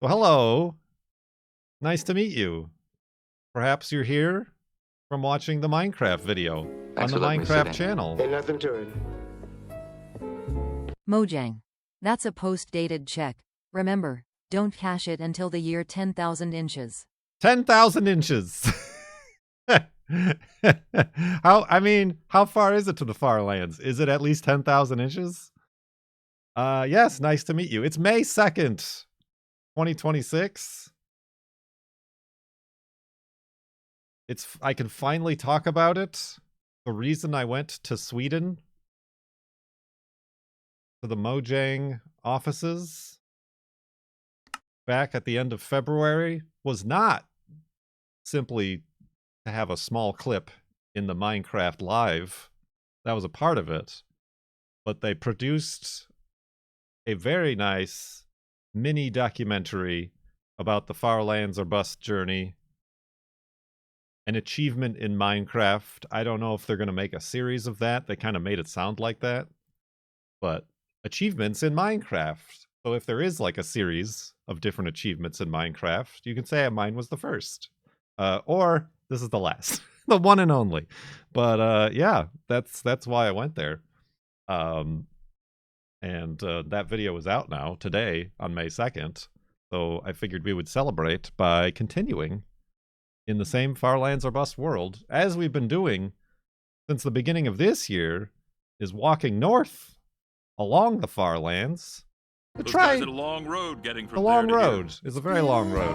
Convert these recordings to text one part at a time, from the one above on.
Well, hello. Nice to meet you. Perhaps you're here from watching the Minecraft video on Thanks the for letting me sit Minecraft in. channel. Ain't nothing to it. Mojang. That's a post-dated check. Remember, don't cash it until the year 10,000 inches. 10,000 inches. How far is it to the Farlands? Is it at least 10,000 inches? Yes, nice to meet you. It's May 2nd, 2026. I can finally talk about it. The reason I went to Sweden, to the Mojang offices back at the end of February, was not simply to have a small clip in the Minecraft Live. That was a part of it. But they produced a very nice mini documentary about the Farlands or Bust journey. An achievement in Minecraft. I don't know if they're going to make a series of that. They kind of made it sound like that. But achievements in Minecraft. So if there is like a series of different achievements in Minecraft, you can say mine was the first. Or this is the last. The one and only. But yeah, that's why I went there. And that video is out now today on May 2nd. So I figured we would celebrate by continuing in the same Farlands or Bust world, as we've been doing since the beginning of this year, is walking north along the Farlands. Those guys had a long road getting from a long there to road. here. It's a very long road.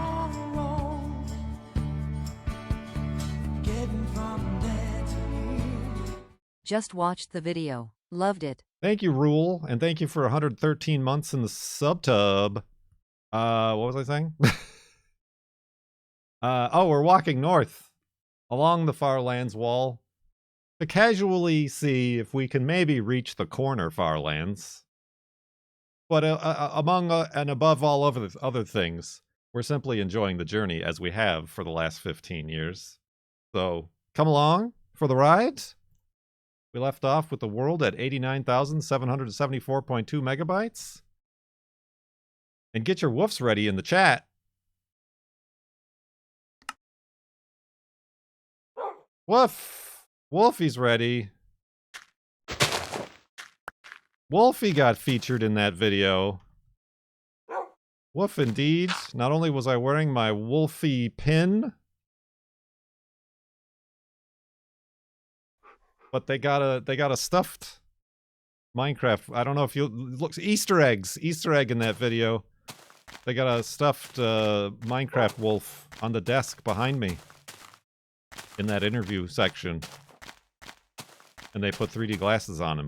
Just watched the video. Loved it. Thank you, Rule, and thank you for 113 months in the subtub. What was I saying? Oh, we're walking north along the Farlands wall to casually see if we can maybe reach the corner Farlands. But among and above all other things, we're simply enjoying the journey as we have for the last 15 years. So come along for the ride. We left off with the world at 89,774.2 megabytes. And get your woofs ready in the chat. Woof! Wolfie's ready. Wolfie got featured in that video. Woof indeed. Not only was I wearing my Wolfie pin, but they got a stuffed Minecraft. I don't know if you look, Easter egg in that video. They got a stuffed Minecraft wolf on the desk behind me in that interview section. And they put 3D glasses on him.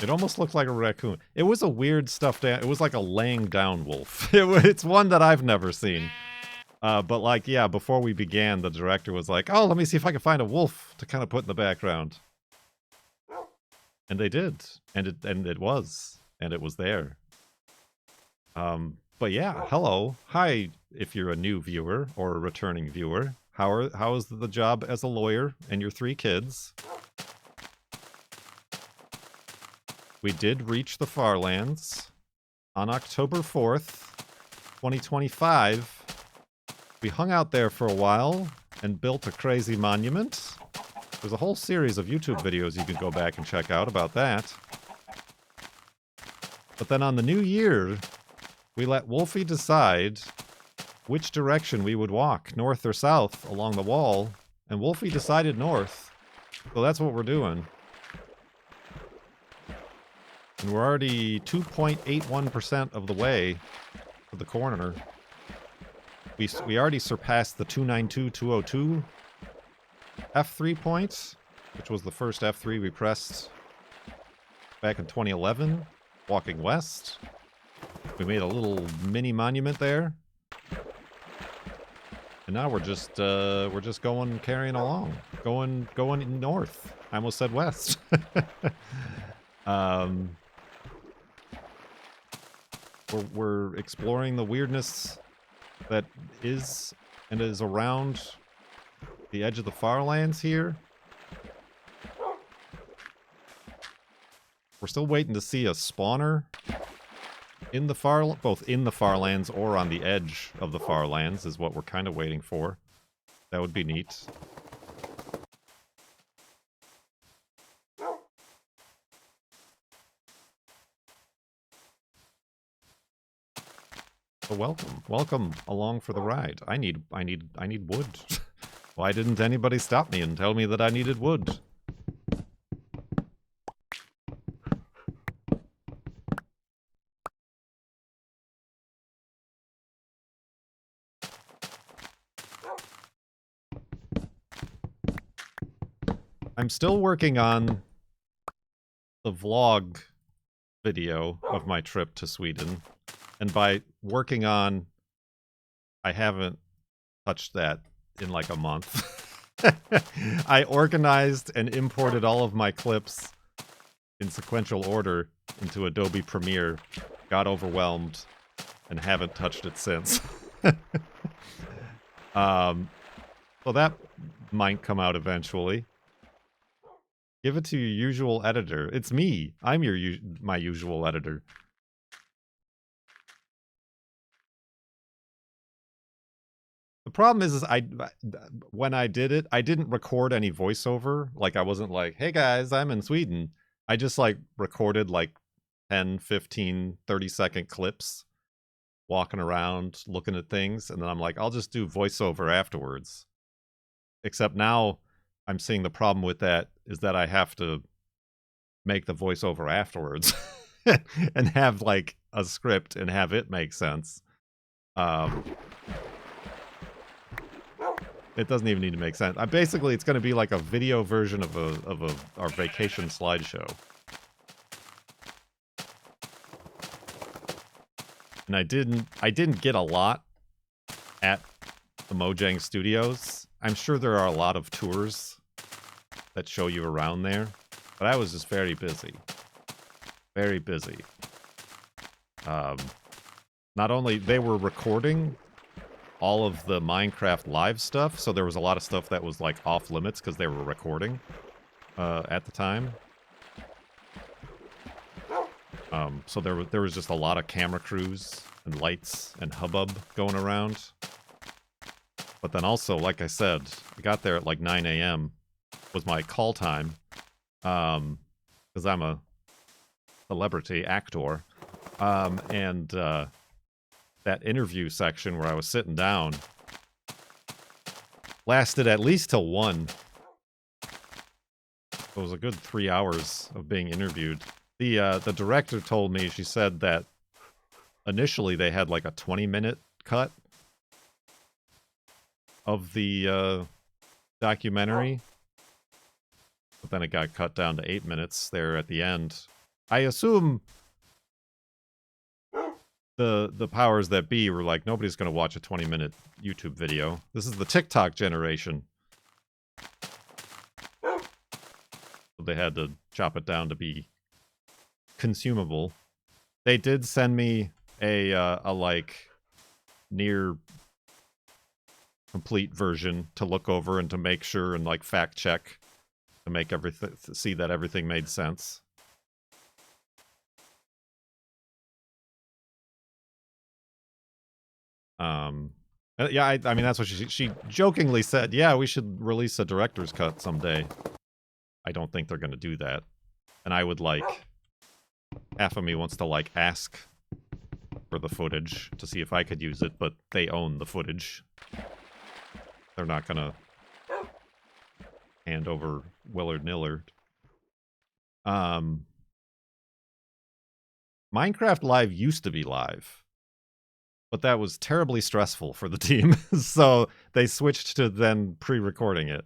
It almost looked like a raccoon. It was a weird stuffed it was like a laying down wolf. It's one that I've never seen. But like, yeah, before we began, the director was like, oh, let me see if I can find a wolf to kind of put in the background. And they did. And it was there. But yeah, hello. Hi, if you're a new viewer or a returning viewer. How is the job as a lawyer and your 3 kids? We did reach the Farlands on October 4th, 2025. We hung out there for a while and built a crazy monument. There's a whole series of YouTube videos you can go back and check out about that. But then on the new year, we let Wolfie decide which direction we would walk, north or south, along the wall. And Wolfie decided north. So that's what we're doing. And we're already 2.81% of the way to the corner. We already surpassed the 292,202 F3 points, which was the first F3 we pressed back in 2011, walking west. We made a little mini monument there. And now we're just carrying along, going north. I almost said west. We're exploring the weirdness that is around the edge of the Farlands here. We're still waiting to see a spawner in the both in the Farlands or on the edge of the Farlands is what we're kind of waiting for. That would be neat. So welcome along for the ride. I need wood. Why didn't anybody stop me and tell me that I needed wood? I'm still working on the vlog video of my trip to Sweden. And by working on, I haven't touched that in like a month. I organized and imported all of my clips in sequential order into Adobe Premiere, got overwhelmed, and haven't touched it since. So that might come out eventually. Give it to your usual editor. It's me. I'm my usual editor. The problem is when I did it, I didn't record any voiceover. Like, I wasn't like, hey guys, I'm in Sweden. I just like recorded like 10, 15, 30-second clips walking around, looking at things. And then I'm like, I'll just do voiceover afterwards. Except now I'm seeing the problem with that is that I have to make the voiceover afterwards and have like a script and have it make sense. It doesn't even need to make sense. Basically, it's going to be like a video version of our vacation slideshow. And I didn't get a lot at the Mojang Studios. I'm sure there are a lot of tours that show you around there, but I was just very busy. Very busy. Not only they were recording all of the Minecraft live stuff, so there was a lot of stuff that was like off limits because they were recording at the time. So there was just a lot of camera crews and lights and hubbub going around. But then also, like I said, I got there at like 9 a.m. was my call time, because I'm a celebrity actor, and that interview section where I was sitting down lasted at least till 1. It was a good 3 hours of being interviewed. The director told me, she said that initially they had like a 20-minute cut of the documentary, but then it got cut down to 8 minutes there at the end. I assume the powers that be were like, nobody's going to watch a 20-minute YouTube video. This is the TikTok generation. So they had to chop it down to be consumable. They did send me a like near complete version to look over and to make sure and like fact check to make everything, see that everything made sense. Yeah, I mean, that's what she jokingly said. Yeah, we should release a director's cut someday. I don't think they're going to do that. And I would like, half of me wants to like ask for the footage to see if I could use it, but they own the footage. They're not going to hand over Willard-nillard. Minecraft Live used to be live, but that was terribly stressful for the team. So they switched to then pre-recording it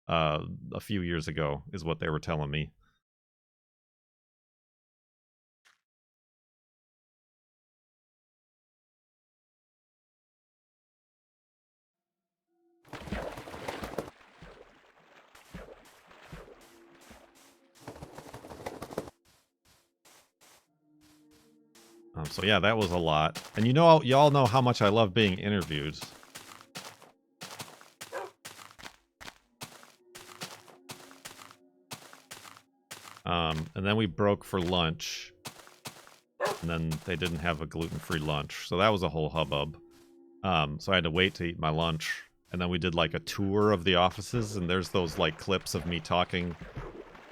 a few years ago, is what they were telling me. So yeah, that was a lot. And you know, y'all know how much I love being interviewed. And then we broke for lunch. And then they didn't have a gluten-free lunch. So that was a whole hubbub. So I had to wait to eat my lunch. And then we did like a tour of the offices. And there's those like clips of me talking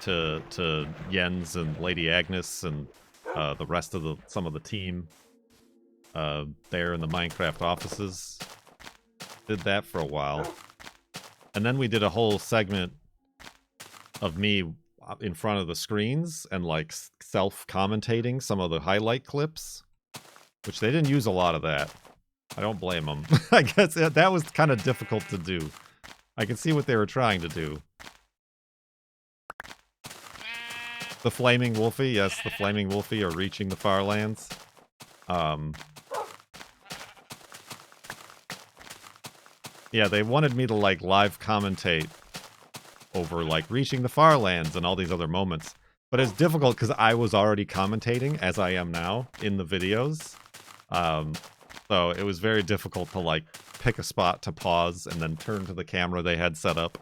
to Jens and Lady Agnes and the rest of some of the team there in the Minecraft offices. Did that for a while. And then we did a whole segment of me in front of the screens and like self-commentating some of the highlight clips, which they didn't use a lot of that. I don't blame them. I guess that was kind of difficult to do. I can see what they were trying to do. The Flaming Wolfie, yes, the Flaming Wolfie are reaching the Farlands. Yeah, they wanted me to like live commentate over like reaching the Farlands and all these other moments. But it's difficult because I was already commentating, as I am now, in the videos. So it was very difficult to like pick a spot to pause and then turn to the camera they had set up.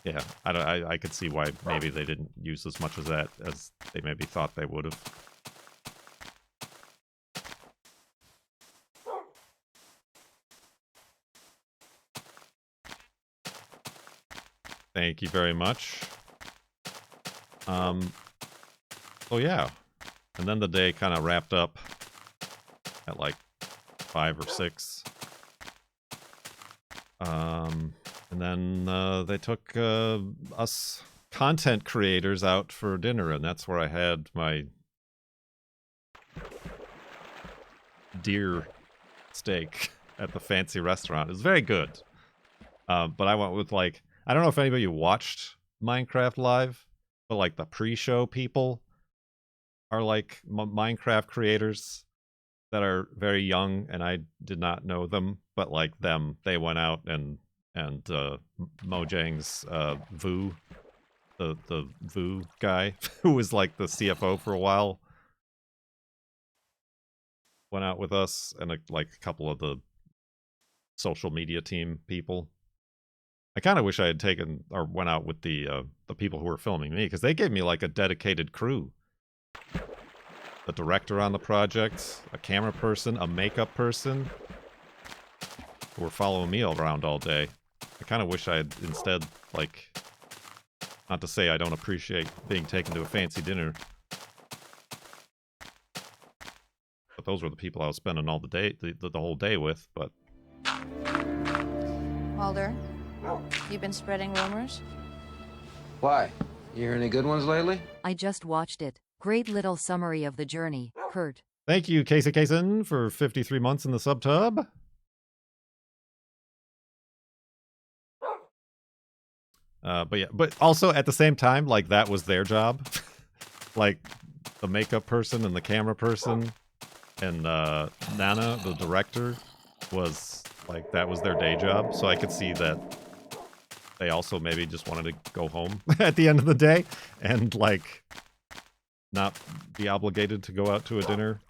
Yeah, I could see why maybe they didn't use as much of that as they maybe thought they would have. Thank you very much. So yeah, and then the day kind of wrapped up at like 5 or 6. And then they took us content creators out for dinner, and that's where I had my deer steak at the fancy restaurant. It was very good. But I went with like, I don't know if anybody watched Minecraft Live, but like the pre-show people are like Minecraft creators that are very young, and I did not know them, but like them, they went out and Mojang's Vu, the Vu guy who was like the CFO for a while, went out with us, and like a couple of the social media team people. I kind of wish I had taken or went out with the people who were filming me, because they gave me like a dedicated crew. The director on the project, a camera person, a makeup person, who were following me around all day. I kind of wish I had instead, like, not to say I don't appreciate being taken to a fancy dinner, but those were the people I was spending all the day, the whole day with. But Mulder, you been spreading rumors? Why? You hear any good ones lately? I just watched it. Great little summary of the journey, Kurt. Thank you, Casey Kaysen, for 53 months in the subtub. But yeah, but also at the same time, like that was their job. Like the makeup person and the camera person and Nana, the director, was like, that was their day job. So I could see that they also maybe just wanted to go home at the end of the day and like not be obligated to go out to a dinner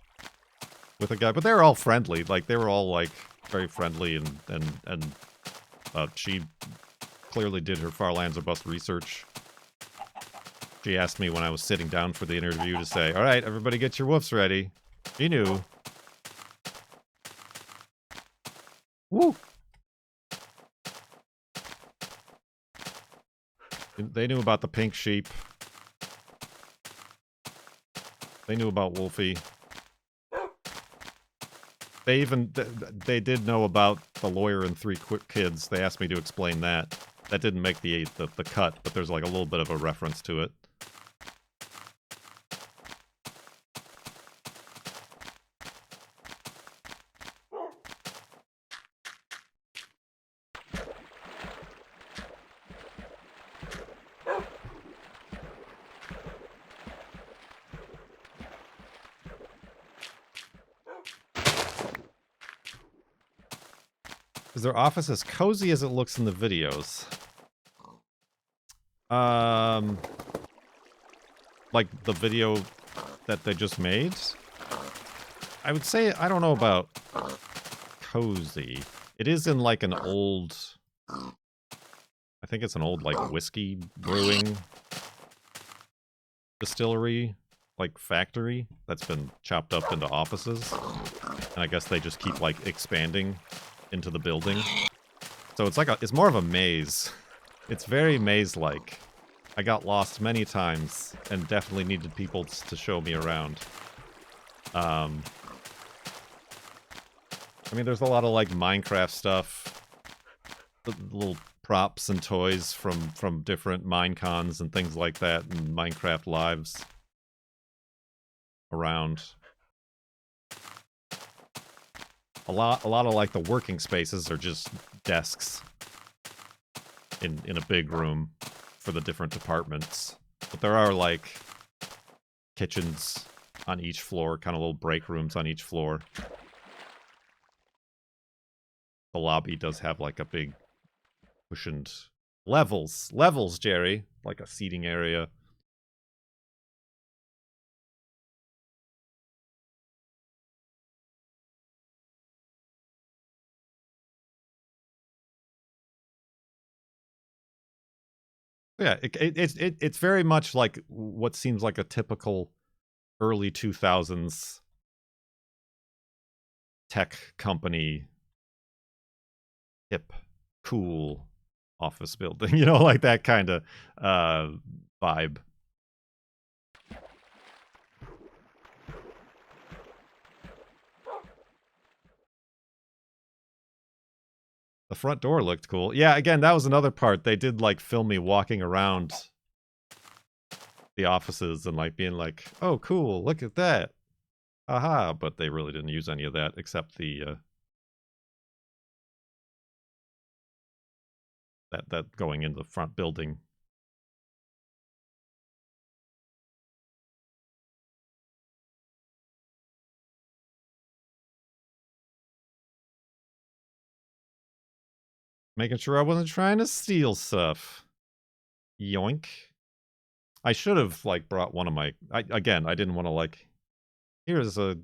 with a guy. But they were all friendly. Like they were all like very friendly, and she clearly did her Farlands or Bust research. She asked me when I was sitting down for the interview to say, all right, everybody get your woofs ready. She knew. Woo! They knew about the pink sheep. They knew about Wolfie. They did know about the lawyer and 3 quick kids. They asked me to explain that. That didn't make the cut, but there's like a little bit of a reference to it. Is their office as cozy as it looks in the videos? Like the video that they just made? I would say, I don't know about cozy. It is in like an old, I think it's an old like whiskey brewing distillery, like factory, that's been chopped up into offices. And I guess they just keep like expanding into the building. So it's like it's more of a maze. It's very maze-like. I got lost many times and definitely needed people to show me around. I mean, there's a lot of like Minecraft stuff, little props and toys from different Minecons and things like that, and Minecraft lives around. A lot of like the working spaces are just desks in a big room for the different departments. But there are like kitchens on each floor, kind of little break rooms on each floor. The lobby does have like a big cushioned levels, Jerry, like a seating area. Yeah, it's very much like what seems like a typical early 2000s tech company, hip, cool office building, you know, like that kind of vibe. The front door looked cool. Yeah, again, that was another part. They did like film me walking around the offices and like being like, "Oh, cool, look at that." Aha, but they really didn't use any of that except the that going into the front building. Making sure I wasn't trying to steal stuff. Yoink. I should have like brought one of my again, I didn't want to like, here's a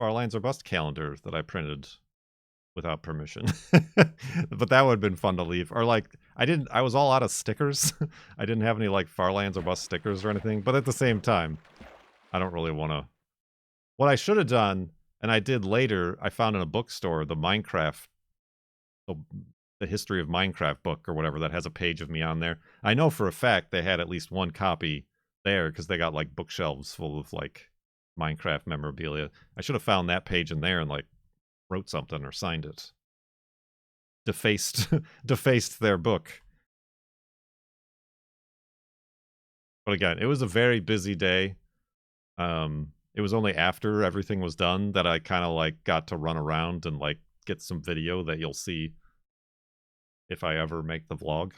Farlands or Bust calendar that I printed without permission. But that would have been fun to leave. Or like I was all out of stickers. I didn't have any like Farlands or Bust stickers or anything, but at the same time, I don't really want to. What I should have done, and I did later, I found in a bookstore the Minecraft, the history of Minecraft book or whatever that has a page of me on there. I know for a fact they had at least one copy there because they got like bookshelves full of like Minecraft memorabilia. I should have found that page in there and like wrote something or signed it. Defaced their book. But again, it was a very busy day. It was only after everything was done that I kind of like got to run around and like get some video that you'll see if I ever make the vlog.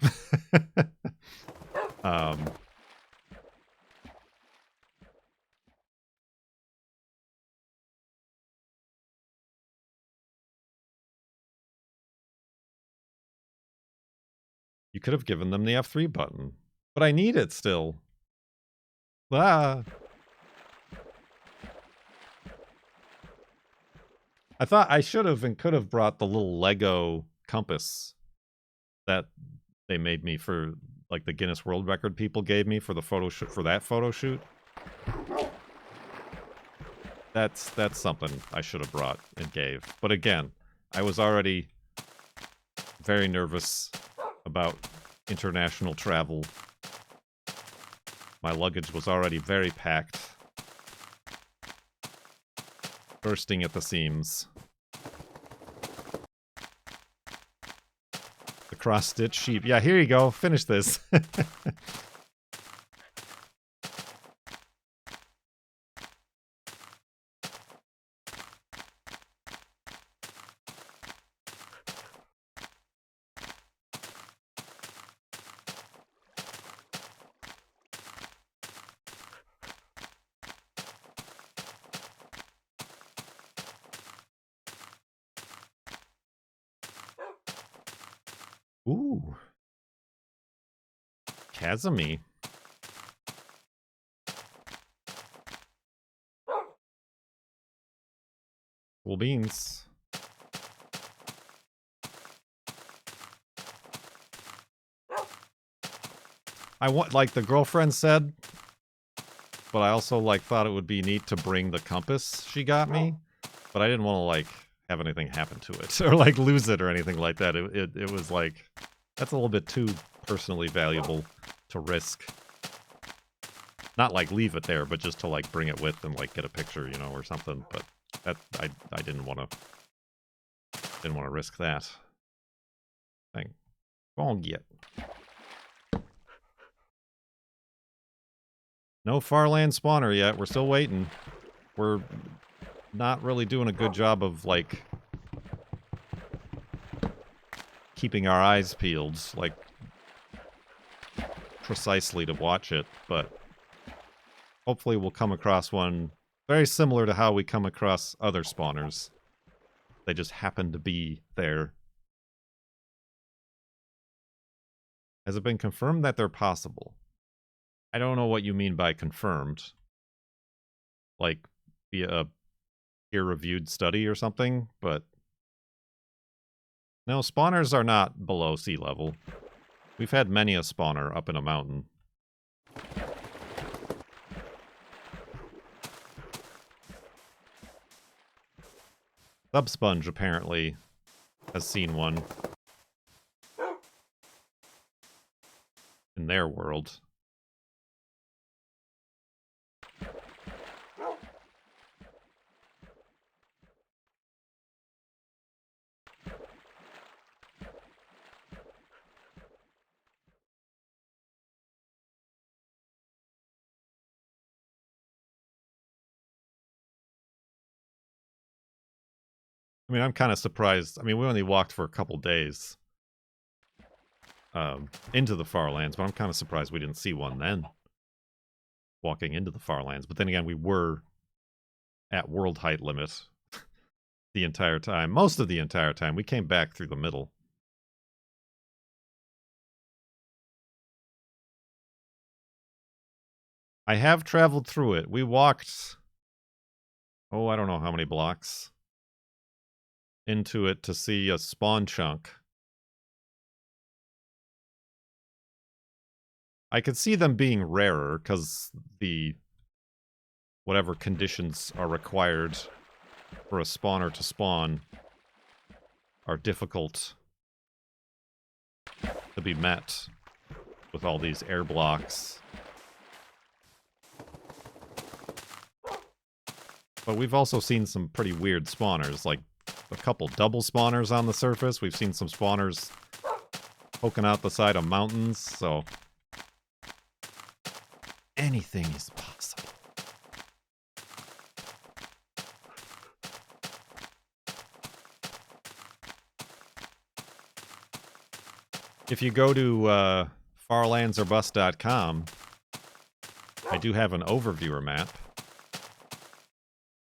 You could have given them the F3 button, but I need it still. Ah. I thought I should have and could have brought the little Lego compass that they made me for, like, the Guinness World Record people gave me for the photo shoot, for that photo shoot. That's something I should have brought and gave. But again, I was already very nervous about international travel. My luggage was already very packed. Bursting at the seams. The cross-stitch sheep. Yeah, here you go. Finish this. Ooh. Kazumi. Cool beans. I want, like the girlfriend said, but I also like thought it would be neat to bring the compass she got me, but I didn't want to like have anything happen to it or like lose it or anything like that. It was like, that's a little bit too personally valuable to risk. Not like leave it there, but just to like bring it with and like get a picture, you know, or something. But that I didn't want to risk that thing. Won't get. No Farland spawner yet. We're still waiting. We're not really doing a good job of, like, keeping our eyes peeled, like, precisely to watch it, but hopefully we'll come across one very similar to how we come across other spawners. They just happen to be there. Has it been confirmed that they're possible? I don't know what you mean by confirmed. Like, via a peer-reviewed study or something, but... No, spawners are not below sea level. We've had many a spawner up in a mountain. Subsponge, apparently, has seen one. In their world. I mean, I'm kind of surprised. I mean, we only walked for a couple days into the Farlands, but I'm kind of surprised we didn't see one then. Walking into the Farlands. But then again, we were at world height limit the entire time. Most of the entire time. We came back through the middle. I have traveled through it. We walked, oh, I don't know how many blocks into it to see a spawn chunk. I could see them being rarer because the whatever conditions are required for a spawner to spawn are difficult to be met with all these air blocks. But we've also seen some pretty weird spawners, like a couple double spawners on the surface. We've seen some spawners poking out the side of mountains, so anything is possible. If you go to farlandsorbust.com, I do have an overviewer map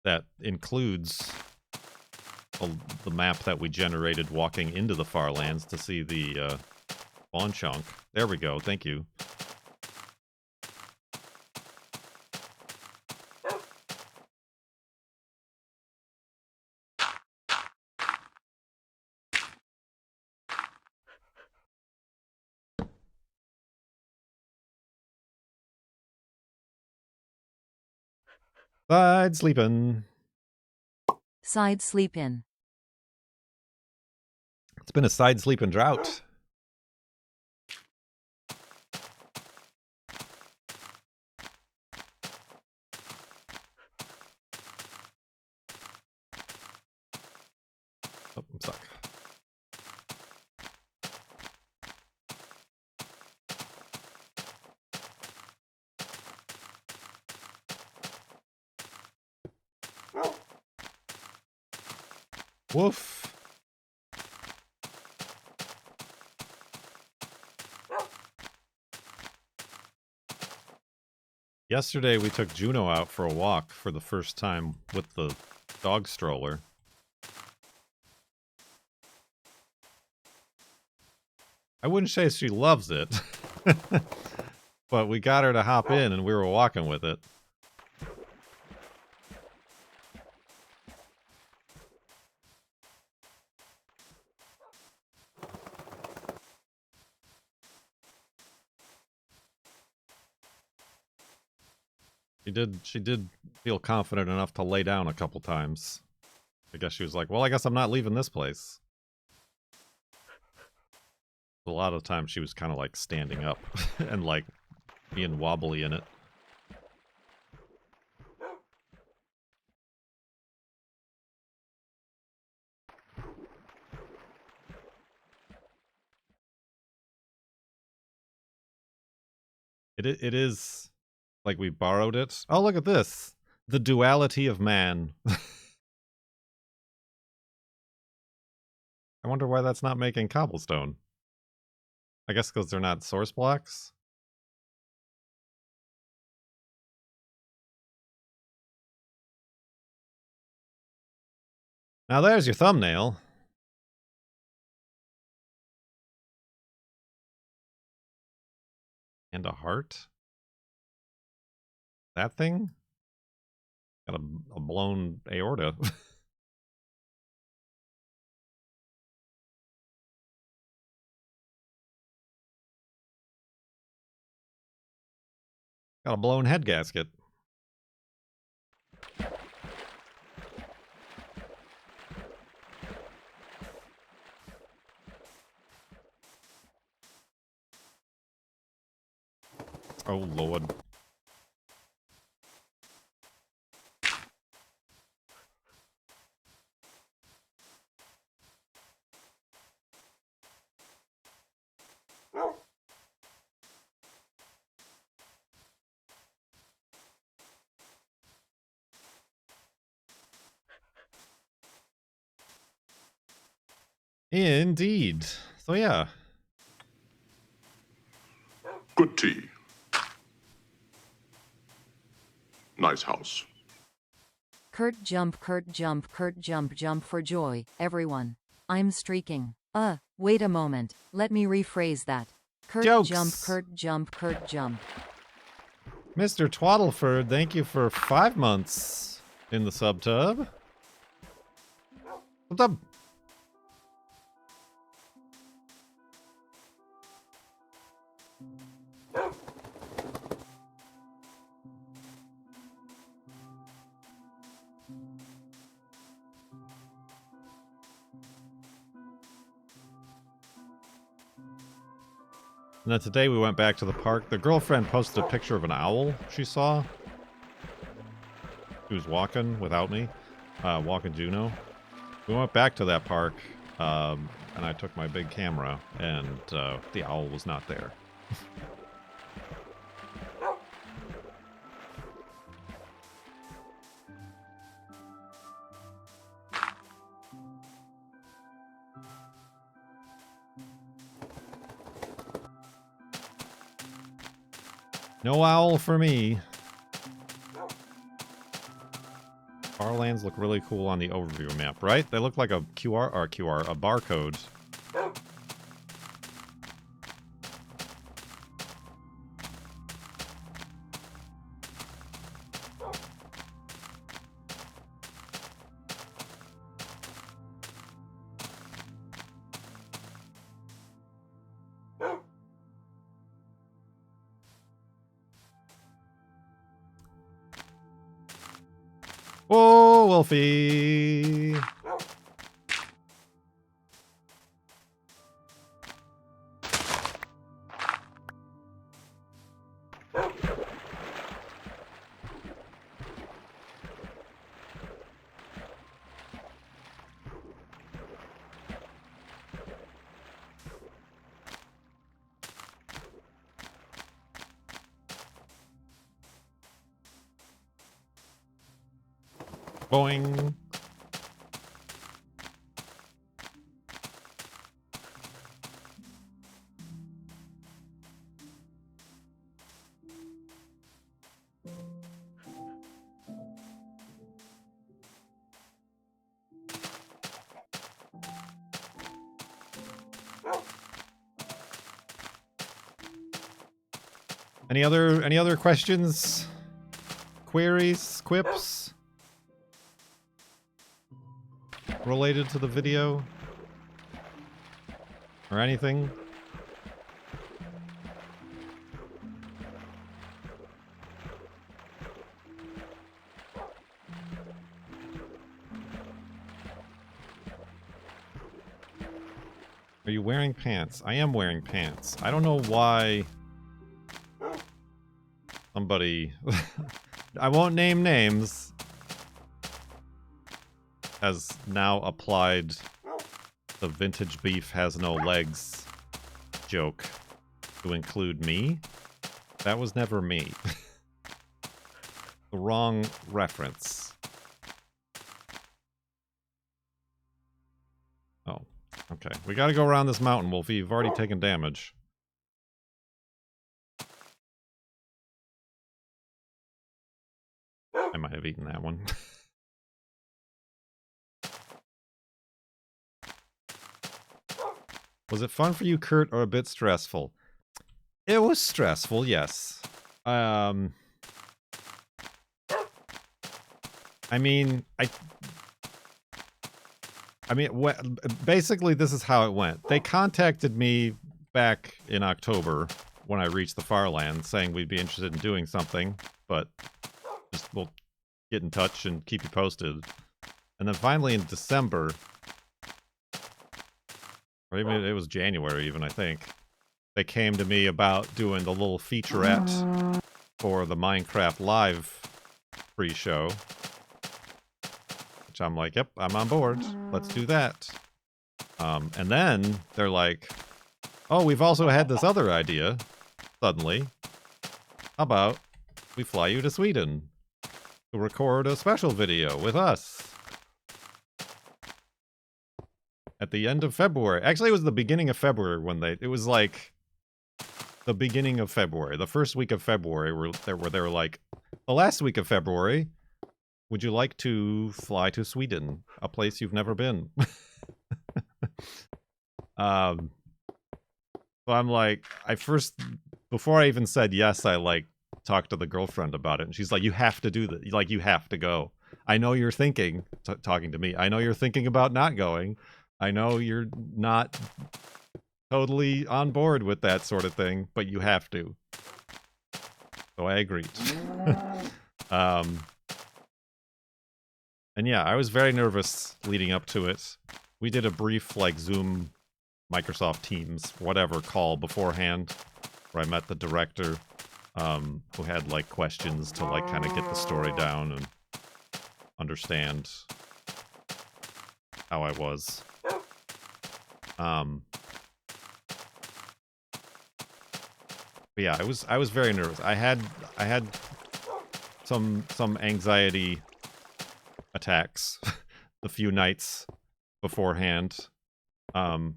that includes the map that we generated walking into the Farlands to see the spawn chunk. There we go, thank you. Side sleeping. Side sleep in. It's been a side sleeping drought. Oh, I'm stuck. Woof. Yesterday we took Juno out for a walk for the first time with the dog stroller. I wouldn't say she loves it, but we got her to hop in and we were walking with it. She did feel confident enough to lay down a couple times. I guess she was like, well, I guess I'm not leaving this place. A lot of times she was kind of like standing up and like being wobbly in it. It is like we borrowed it. Oh, look at this. The duality of man. I wonder why that's not making cobblestone. I guess because they're not source blocks. Now there's your thumbnail. And a heart? That thing? Got a blown aorta. Got a blown head gasket. Oh, Lord. Indeed. So yeah. Good tea. Nice house. Kurt jump, Kurt jump, Kurt jump, jump for joy, everyone. I'm streaking. Wait a moment. Let me rephrase that. Kurt Jokes. jump, Kurt jump, Kurt jump. Mr. Twaddleford, thank you for 5 months in the subtub. Subtub. And then today we went back to the park. The girlfriend posted a picture of an owl she saw. She was walking without me, walking Juno. We went back to that park, and I took my big camera, and the owl was not there. No owl for me. Farlands look really cool on the overview map, right? They look like a a barcode. Oh, Wolfie! Boing. Any other questions? Queries? Quips? Related to the video? Or anything? Are you wearing pants? I am wearing pants. I don't know why somebody... I won't name names. Has now applied the vintage beef has no legs joke to include me. That was never me. The wrong reference. Oh, okay. We gotta go around this mountain, Wolfie. You've already taken damage. I might have eaten that one. Was it fun for you, Kurt, or a bit stressful? It was stressful, yes. I mean, basically this is how it went. They contacted me back in October when I reached the Farlands saying we'd be interested in doing something, but just we'll get in touch and keep you posted. And then finally in December, or even it was January even, I think, they came to me about doing the little featurette for the Minecraft Live pre-show. Which I'm like, yep, I'm on board. Let's do that. And then they're like, oh, we've also had this other idea, suddenly. How about we fly you to Sweden to record a special video with us? At the end of February. Actually, it was the beginning of February when it was like the beginning of February. The first week of February where they were like, the last week of February, would you like to fly to Sweden? A place you've never been. So I'm like, before I even said yes, I like talked to the girlfriend about it. And she's like, you have to do that. Like, you have to go. I know you're thinking, talking to me, I know you're thinking about not going. I know you're not totally on board with that sort of thing, but you have to. So I agreed. And yeah, I was very nervous leading up to it. We did a brief, like, Zoom, Microsoft Teams, whatever call beforehand, where I met the director, who had, like, questions to, like, kind of get the story down and understand how I was. But yeah, I was very nervous. I had some anxiety attacks the few nights beforehand. And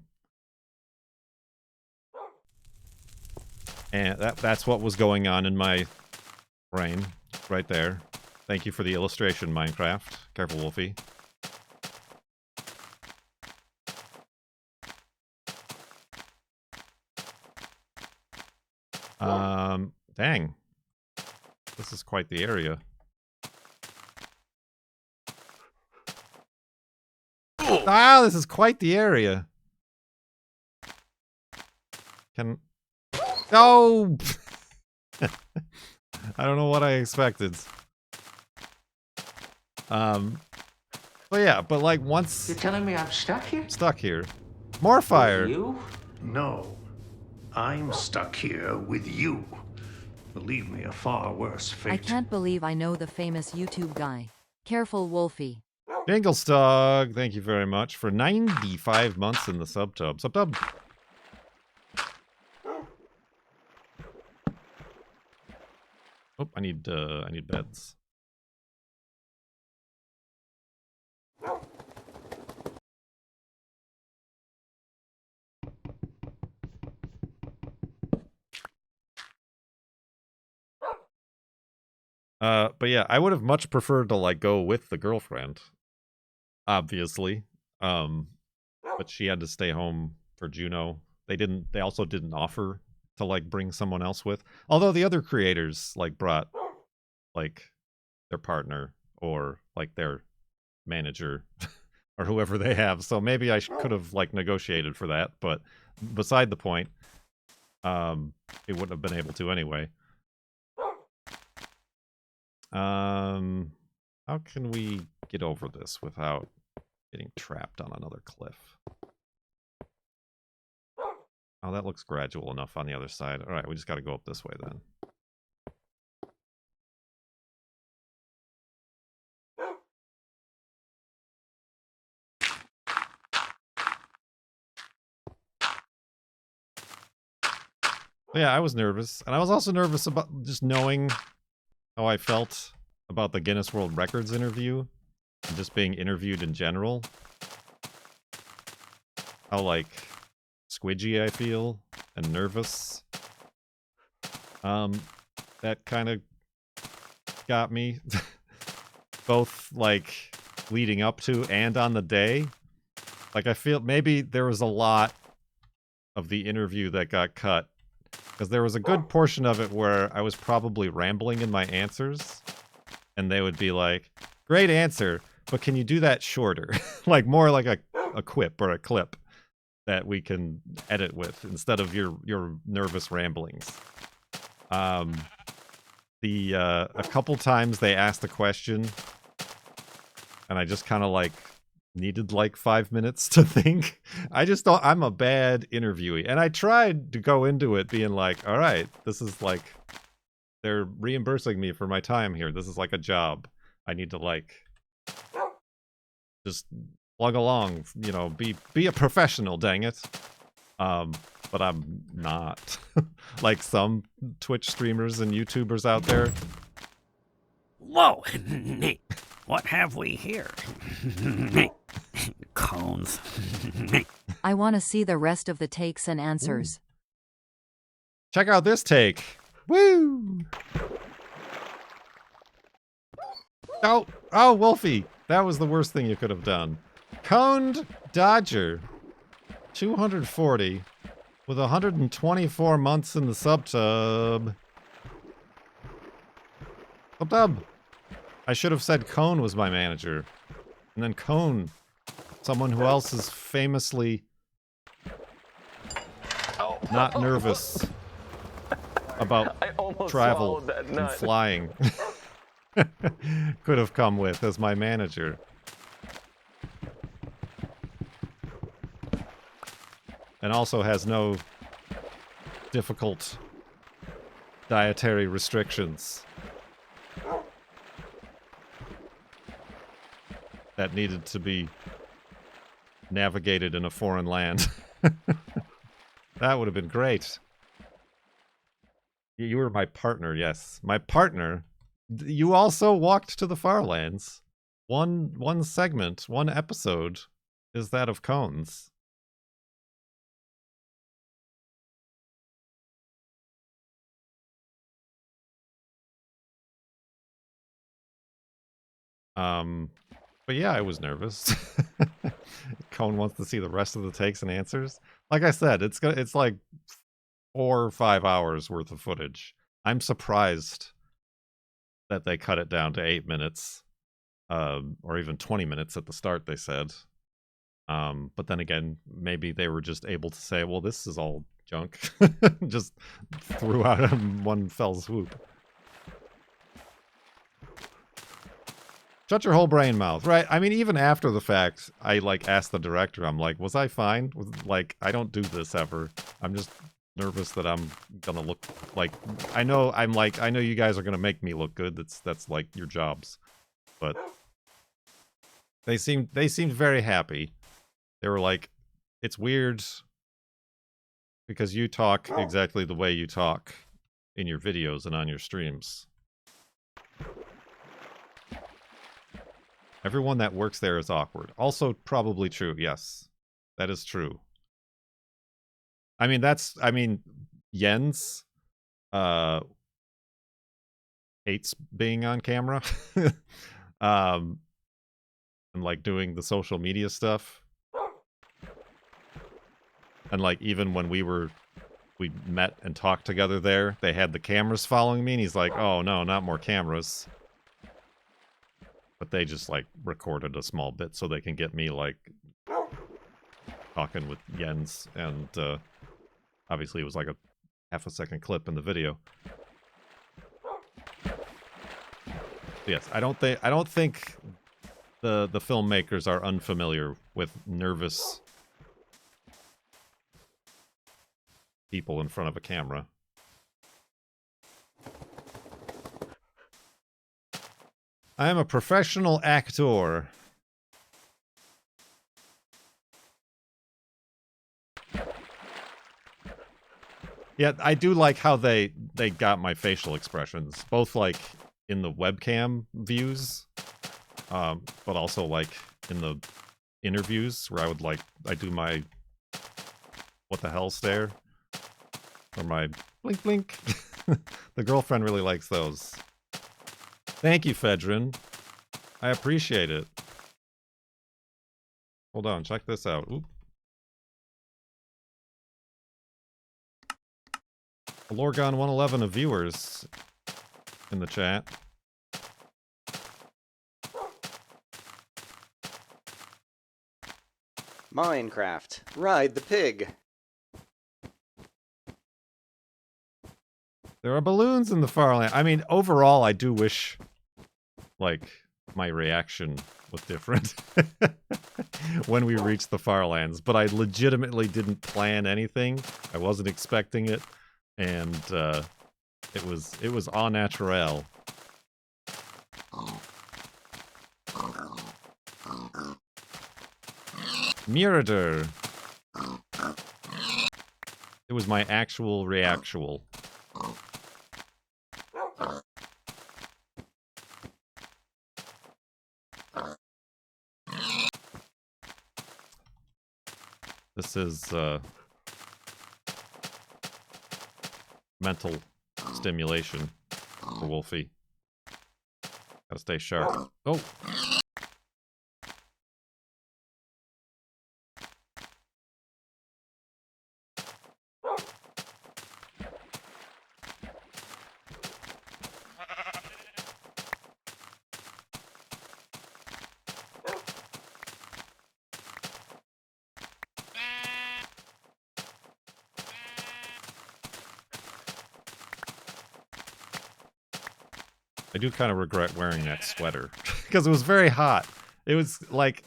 that's what was going on in my brain right there. Thank you for the illustration, Minecraft. Careful, Wolfie. Dang. This is quite the area. Ah, this is quite the area. No! I don't know what I expected. But yeah, but like once... You're telling me I'm stuck here? Stuck here. More fire! With you? No. I'm stuck here with you. Believe me, a far worse fate. I can't believe I know the famous YouTube guy. Careful, Wolfie. Dinglestog, thank you very much for 95 months in the subtub. Subtub! Oh, I need beds. But yeah, I would have much preferred to like go with the girlfriend, obviously. But she had to stay home for Juno. They also didn't offer to like bring someone else with. Although the other creators like brought like their partner or like their manager or whoever they have. So maybe I could have like negotiated for that, but beside the point, it wouldn't have been able to anyway. How can we get over this without getting trapped on another cliff? Oh, that looks gradual enough on the other side. All right, we just got to go up this way then. Yeah, I was nervous. And I was also nervous about just knowing how I felt about the Guinness World Records interview and just being interviewed in general. How, like, squidgy I feel and nervous. That kind of got me. Both, like, leading up to and on the day. Like, I feel maybe there was a lot of the interview that got cut. Because there was a good portion of it where I was probably rambling in my answers. And they would be like, great answer, but can you do that shorter? Like, more like a quip or a clip that we can edit with instead of your nervous ramblings. A couple times they asked a question and I just kind of like needed like 5 minutes to think. I just thought I'm a bad interviewee. And I tried to go into it being like, all right, this is like, they're reimbursing me for my time here. This is like a job. I need to like just plug along, you know, be a professional, dang it. But I'm not. Like some Twitch streamers and YouTubers out there. Whoa! What have we here? Cones. I want to see the rest of the takes and answers. Check out this take. Woo! Oh, Wolfie. That was the worst thing you could have done. Coned Dodger. 240 with 124 months in the subtub. Subtub. I should have said Cone was my manager. And then Cone, someone who else is famously not nervous about travel and flying. Could have come with as my manager. And also has no difficult dietary restrictions that needed to be navigated in a foreign land. That would have been great. You were my partner, yes. My partner. You also walked to the Farlands. One segment, one episode is that of Cones. But yeah, I was nervous. Cone wants to see the rest of the takes and answers. Like I said, it's like 4 or 5 hours worth of footage. I'm surprised that they cut it down to 8 minutes, or even 20 minutes at the start, they said. But then again, maybe they were just able to say, well, this is all junk. Just threw out in one fell swoop. Shut your whole brain mouth, right? I mean, even after the fact, I like asked the director, I'm like, was I fine? Like, I don't do this ever. I'm just nervous that I'm gonna look like, I know you guys are gonna make me look good. That's like your jobs. But they seemed very happy. They were like, it's weird because you talk exactly the way you talk in your videos and on your streams. Everyone that works there is awkward. Also probably true, yes. That is true. I mean, Jens hates being on camera. And like doing the social media stuff. And like even when we met and talked together there, they had the cameras following me and he's like, oh no, not more cameras. But they just, like, recorded a small bit so they can get me, like, talking with Jens. And, obviously it was, like, a half-a-second clip in the video. Yes, I don't think the filmmakers are unfamiliar with nervous people in front of a camera. I am a professional actor. Yeah, I do like how they got my facial expressions, both like in the webcam views, but also like in the interviews where I do my what the hell stare or my blink blink. The girlfriend really likes those. Thank you, Fedrin. I appreciate it. Hold on, check this out. Oop. Lorgon 111 of viewers in the chat. Minecraft. Ride the pig. There are balloons in the Farland. I mean, overall, I do wish, like, my reaction was different when we reached the Farlands, but I legitimately didn't plan anything. I wasn't expecting it, and it was au naturel. Murder. It was my actual reactual. This is mental stimulation for Wolfie. Gotta stay sharp. Oh! I do kind of regret wearing that sweater because it was very hot. It was like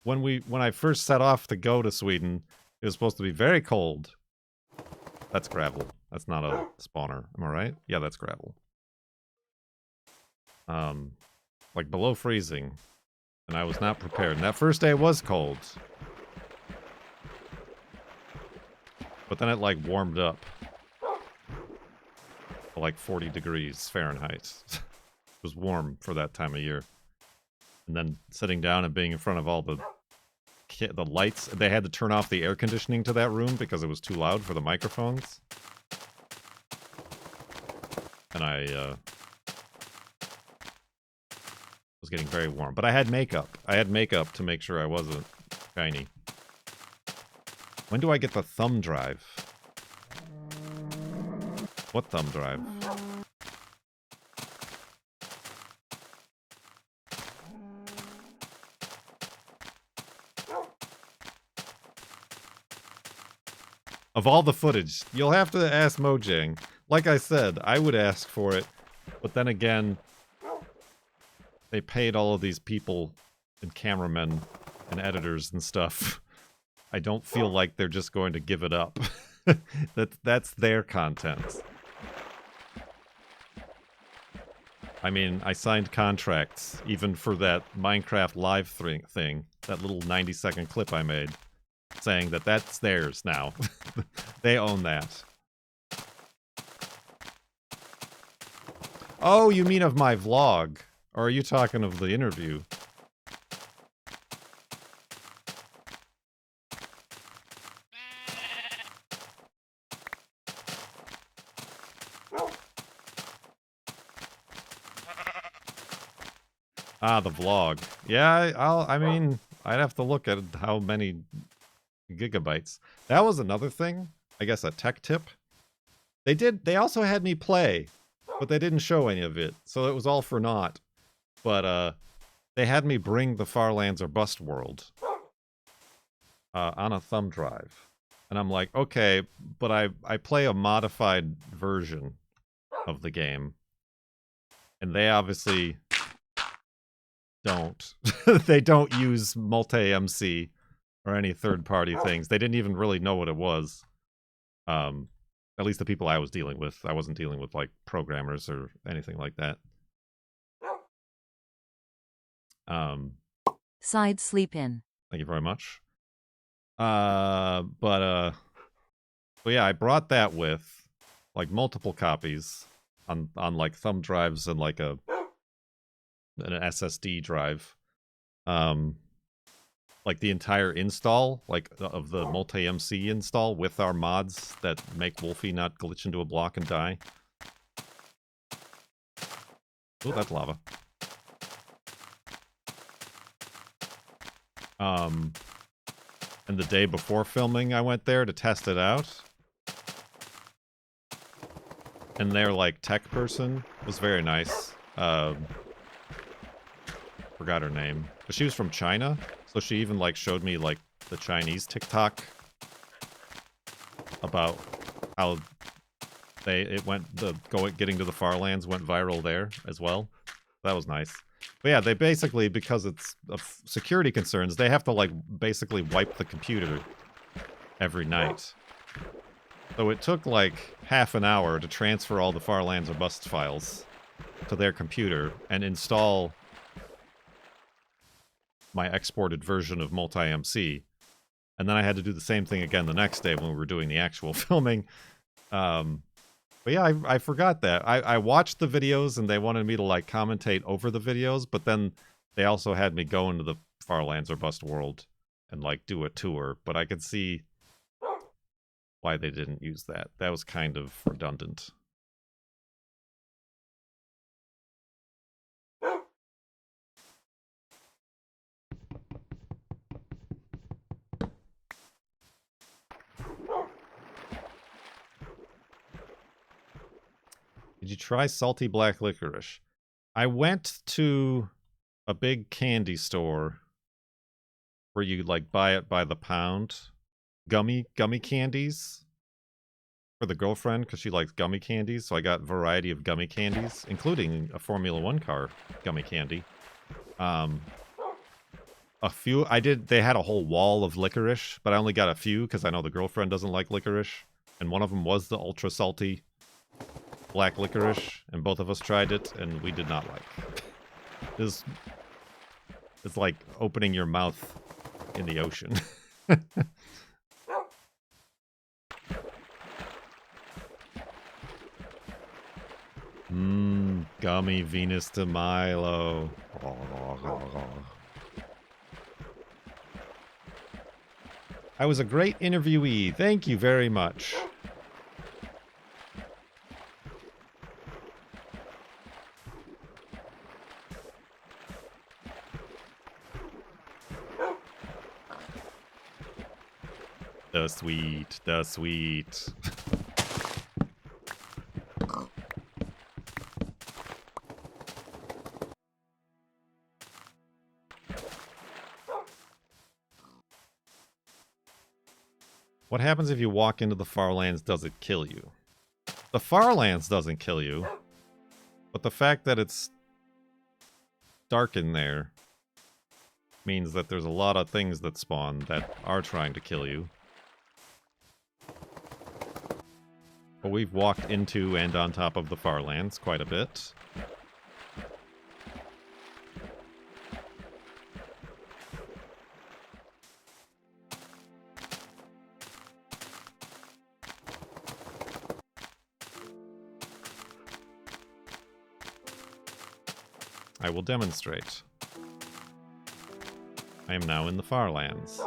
when I first set off to go to Sweden, it was supposed to be very cold. That's gravel. That's not a spawner. Am I right? Yeah, that's gravel. Like below freezing, and I was not prepared. And that first day was cold, but then it like warmed up. Like 40 degrees Fahrenheit. It was warm for that time of year. And then sitting down and being in front of all the lights. They had to turn off the air conditioning to that room because it was too loud for the microphones. And I was getting very warm. But I had makeup. I had makeup to make sure I wasn't shiny. When do I get the thumb drive? What thumb drive? Of all the footage, you'll have to ask Mojang. Like I said, I would ask for it, but then again, they paid all of these people and cameramen and editors and stuff. I don't feel like they're just going to give it up. That's their content. I mean, I signed contracts, even for that Minecraft live thing, that little 90-second clip I made, saying that that's theirs now. They own that. Oh, you mean of my vlog? Or are you talking of the interview? Ah, the vlog. Yeah, I mean, I'd have to look at how many gigabytes. That was another thing. I guess a tech tip. They also had me play, but they didn't show any of it, so it was all for naught. But, they had me bring the Farlands or Bust World on a thumb drive. And I'm like, okay, but I play a modified version of the game. And they obviously don't. They don't use multi-MC or any third-party things. They didn't even really know what it was. At least the people I was dealing with. I wasn't dealing with like programmers or anything like that. Side sleep in. Thank you very much. But yeah, I brought that with like multiple copies on like thumb drives and like an SSD drive. Like the entire install, like of the multi-MC install with our mods that make Wolfie not glitch into a block and die. Oh, that's lava. And the day before filming, I went there to test it out. And their, like, tech person was very nice. Forgot her name. But she was from China, so she even, like, showed me, like, the Chinese TikTok about how getting to the Farlands went viral there as well. That was nice. But yeah, they basically, because it's of security concerns, they have to, like, basically wipe the computer every night. So it took, like, half an hour to transfer all the Farlands or Bust files to their computer and install my exported version of multi-MC. And then I had to do the same thing again the next day when we were doing the actual filming. But yeah, I forgot that. I watched the videos and they wanted me to like commentate over the videos, but then they also had me go into the Farlands or Bust world and like do a tour. But I could see why they didn't use that. That was kind of redundant. Did you try salty black licorice? I went to a big candy store where you like buy it by the pound. Gummy candies for the girlfriend because she likes gummy candies. So I got a variety of gummy candies, including a Formula One car gummy candy. A few they had a whole wall of licorice, but I only got a few because I know the girlfriend doesn't like licorice. And one of them was the ultra salty black licorice, and both of us tried it, and we did not like it. It's like opening your mouth in the ocean. Gummy Venus de Milo. I was a great interviewee. Thank you very much. The sweet, the sweet. What happens if you walk into the Farlands? Does it kill you? The Farlands doesn't kill you, but the fact that it's dark in there means that there's a lot of things that spawn that are trying to kill you. But we've walked into and on top of the Farlands quite a bit. I will demonstrate. I am now in the Farlands.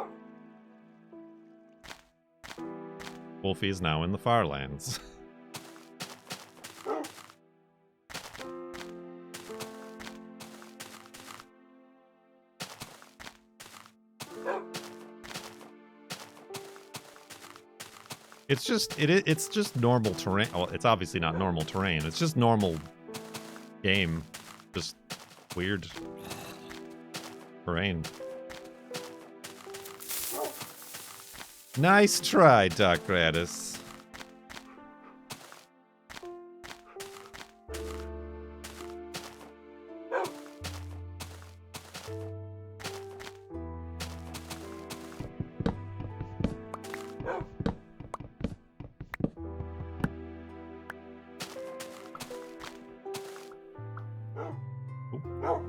Wolfie is now in the Farlands. It's just normal terrain. Well, it's obviously not normal terrain. It's just normal game. Just weird terrain. Nice try, Doc Gratis. Oh,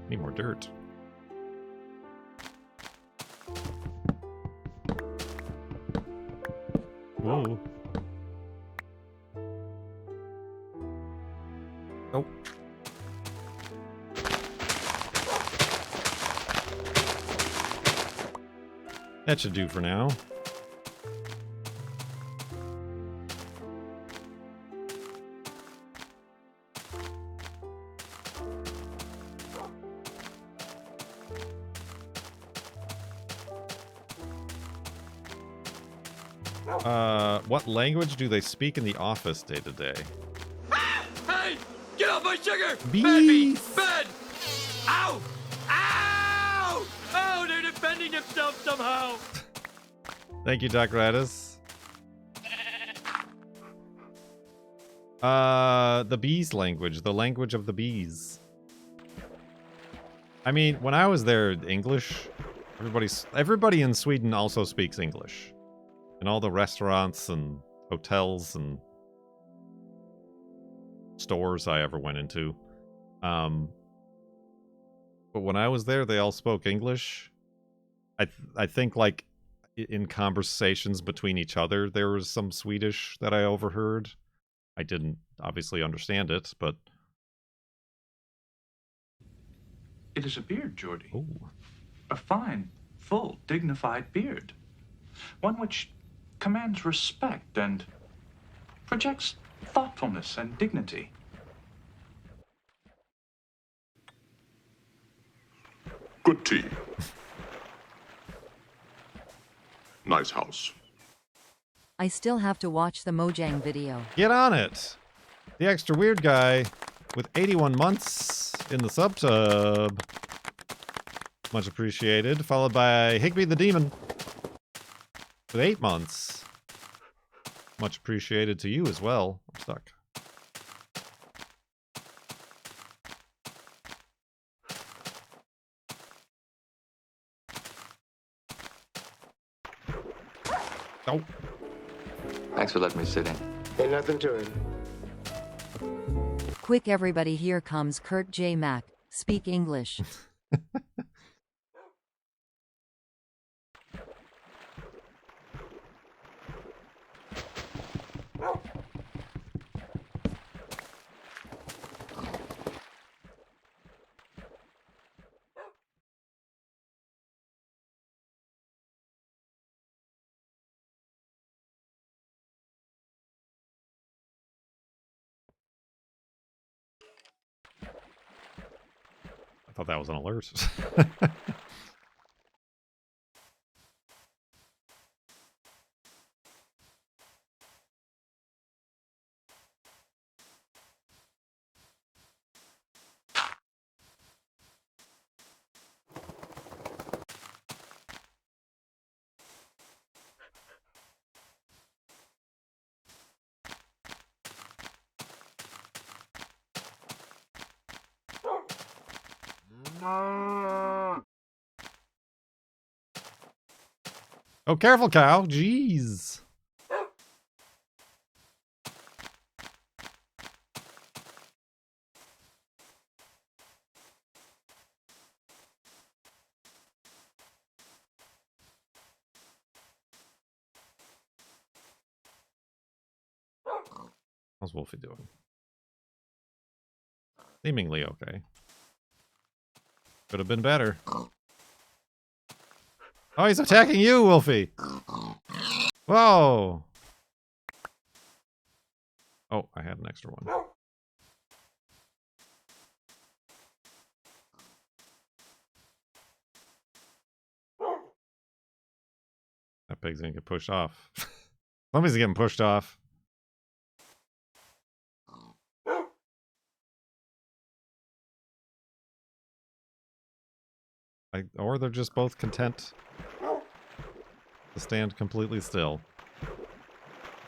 need more dirt. Whoa. Oh. That should do for now. What language do they speak in the office day to day? Hey! Get off my sugar! Beef! Bad! Ow! Ow! Oh, they're defending themselves somehow! Thank you, Doc Radis. The bees language, the language of the bees. I mean, when I was there, English. Everybody in Sweden also speaks English. In all the restaurants and hotels and stores I ever went into. But when I was there, they all spoke English. I think, like, in conversations between each other, there was some Swedish that I overheard. I didn't obviously understand it, but... It is a beard, Geordie. Ooh. A fine, full, dignified beard. One which commands respect and projects thoughtfulness and dignity. Good tea. Nice house. I still have to watch the Mojang video. Get on it! The extra weird guy with 81 months in the subtub. Much appreciated. Followed by Higby the Demon with 8 months. Much appreciated to you as well. I'm stuck. Oh. Thanks for letting me sit in. Ain't nothing to it. Quick everybody, here comes KurtJMac. Speak English. I thought that was an alert. Oh, careful, cow. Jeez. How's Wolfie doing? Seemingly okay. Could have been better. Oh, he's attacking you, Wolfie! Whoa! Oh, I had an extra one. That pig's gonna get pushed off. Somebody's getting pushed off. Or they're just both content to stand completely still.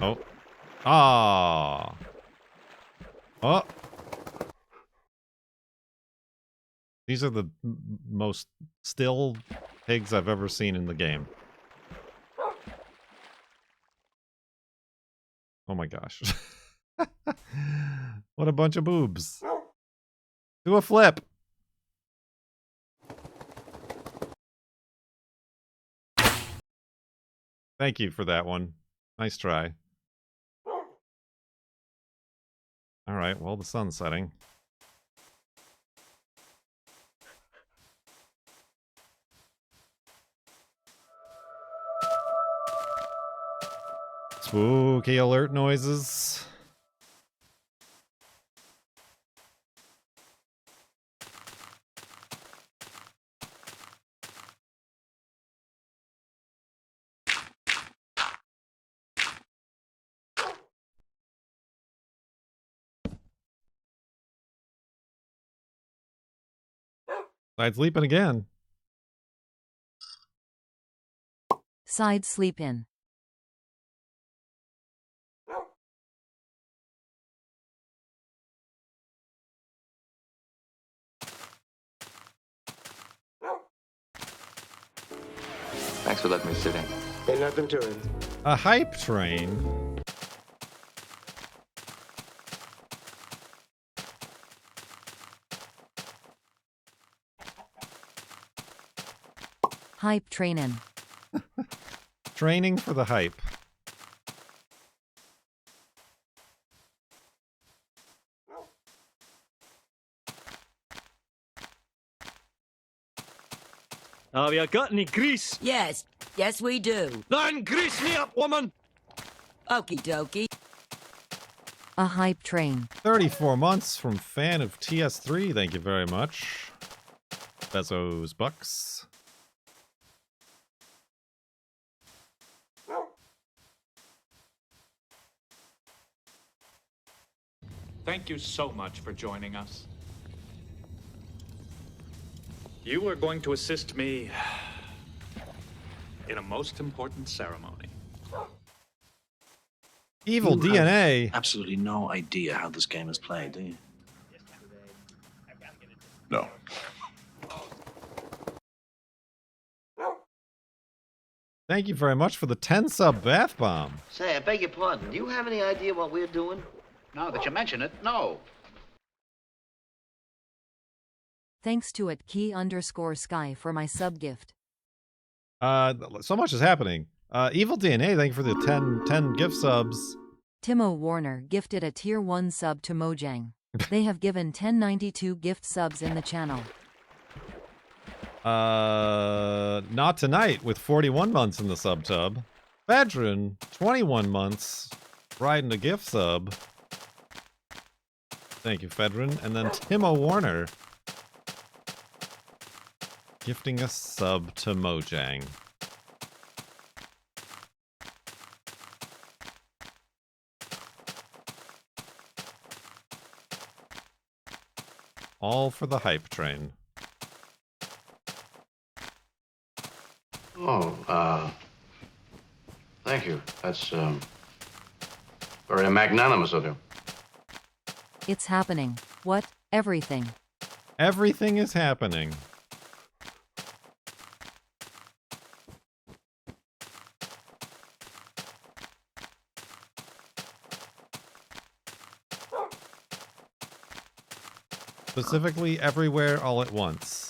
Oh. Ah. Oh. These are the most still pigs I've ever seen in the game. Oh my gosh. What a bunch of boobs. Do a flip. Thank you for that one. Nice try. All right, well, the sun's setting. Spooky alert noises. Side sleeping again. Side sleep in. Thanks for letting me sit in. Ain't nothing to it. A hype train. Hype trainin'. Training for the hype. Have you got any grease? Yes, yes we do. Then grease me up, woman! Okie dokie. A hype train. 34 months from fan of TS3. Thank you very much. Bezos bucks. Thank you so much for joining us. You are going to assist me in a most important ceremony. Evil DNA. Absolutely no idea how this game is played, do you? No. Thank you very much for the 10 sub bath bomb. Say, I beg your pardon. Do you have any idea what we're doing? Now that you mention it, no. Thanks to @key_sky for my sub gift. So much is happening. Evil DNA, thank you for the 10 gift subs. Timo Warner gifted a tier 1 sub to Mojang. They have given 1092 gift subs in the channel. Not tonight with 41 months in the sub tub. Vedran, 21 months, riding a gift sub. Thank you, Vedran. And then Timo Warner gifting a sub to Mojang. All for the hype train. Oh, thank you. That's, very magnanimous of you. It's happening. What? Everything. Everything is happening. Specifically, everywhere, all at once.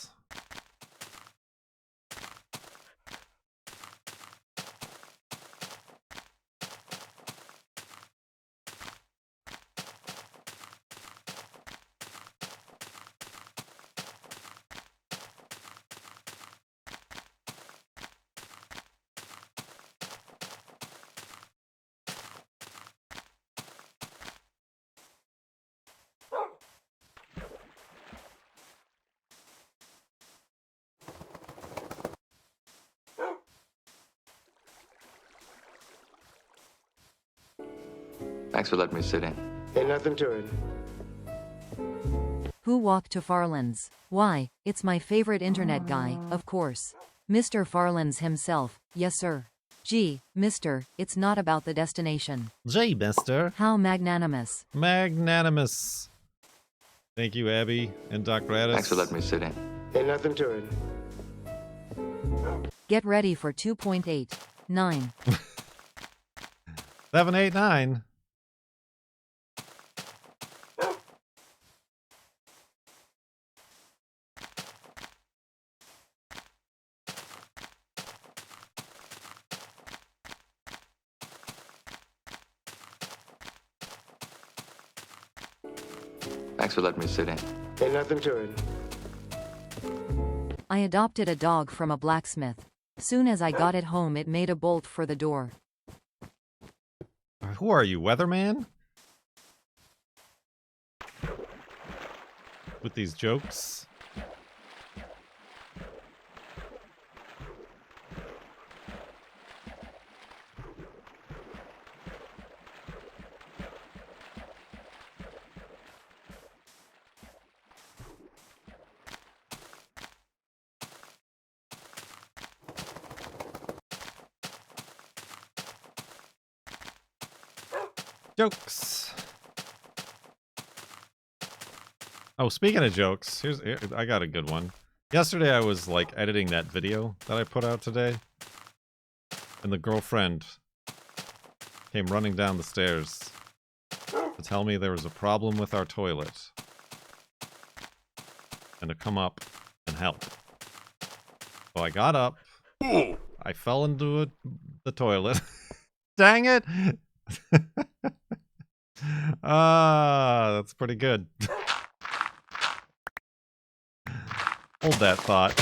Thanks for letting me sit in. Ain't nothing to it. Who walked to Farlands? Why, it's my favorite internet guy, of course. Mr. Farlands himself, yes sir. Gee, mister, it's not about the destination. Gee, mister. How magnanimous. Magnanimous. Thank you, Abby and Doc Radis. Thanks for letting me sit in. Ain't nothing to it. Get ready for 2.8. 9. 789. Thanks for letting me sit in. Ain't nothing to it. I adopted a dog from a blacksmith. Soon as I got it home, it made a bolt for the door. Who are you, weatherman? With these jokes? Jokes. Oh, speaking of jokes, I got a good one. Yesterday I was like editing that video that I put out today, and the girlfriend came running down the stairs to tell me there was a problem with our toilet and to come up and help. So I got up, I fell into the toilet. Dang it! That's pretty good. Hold that thought.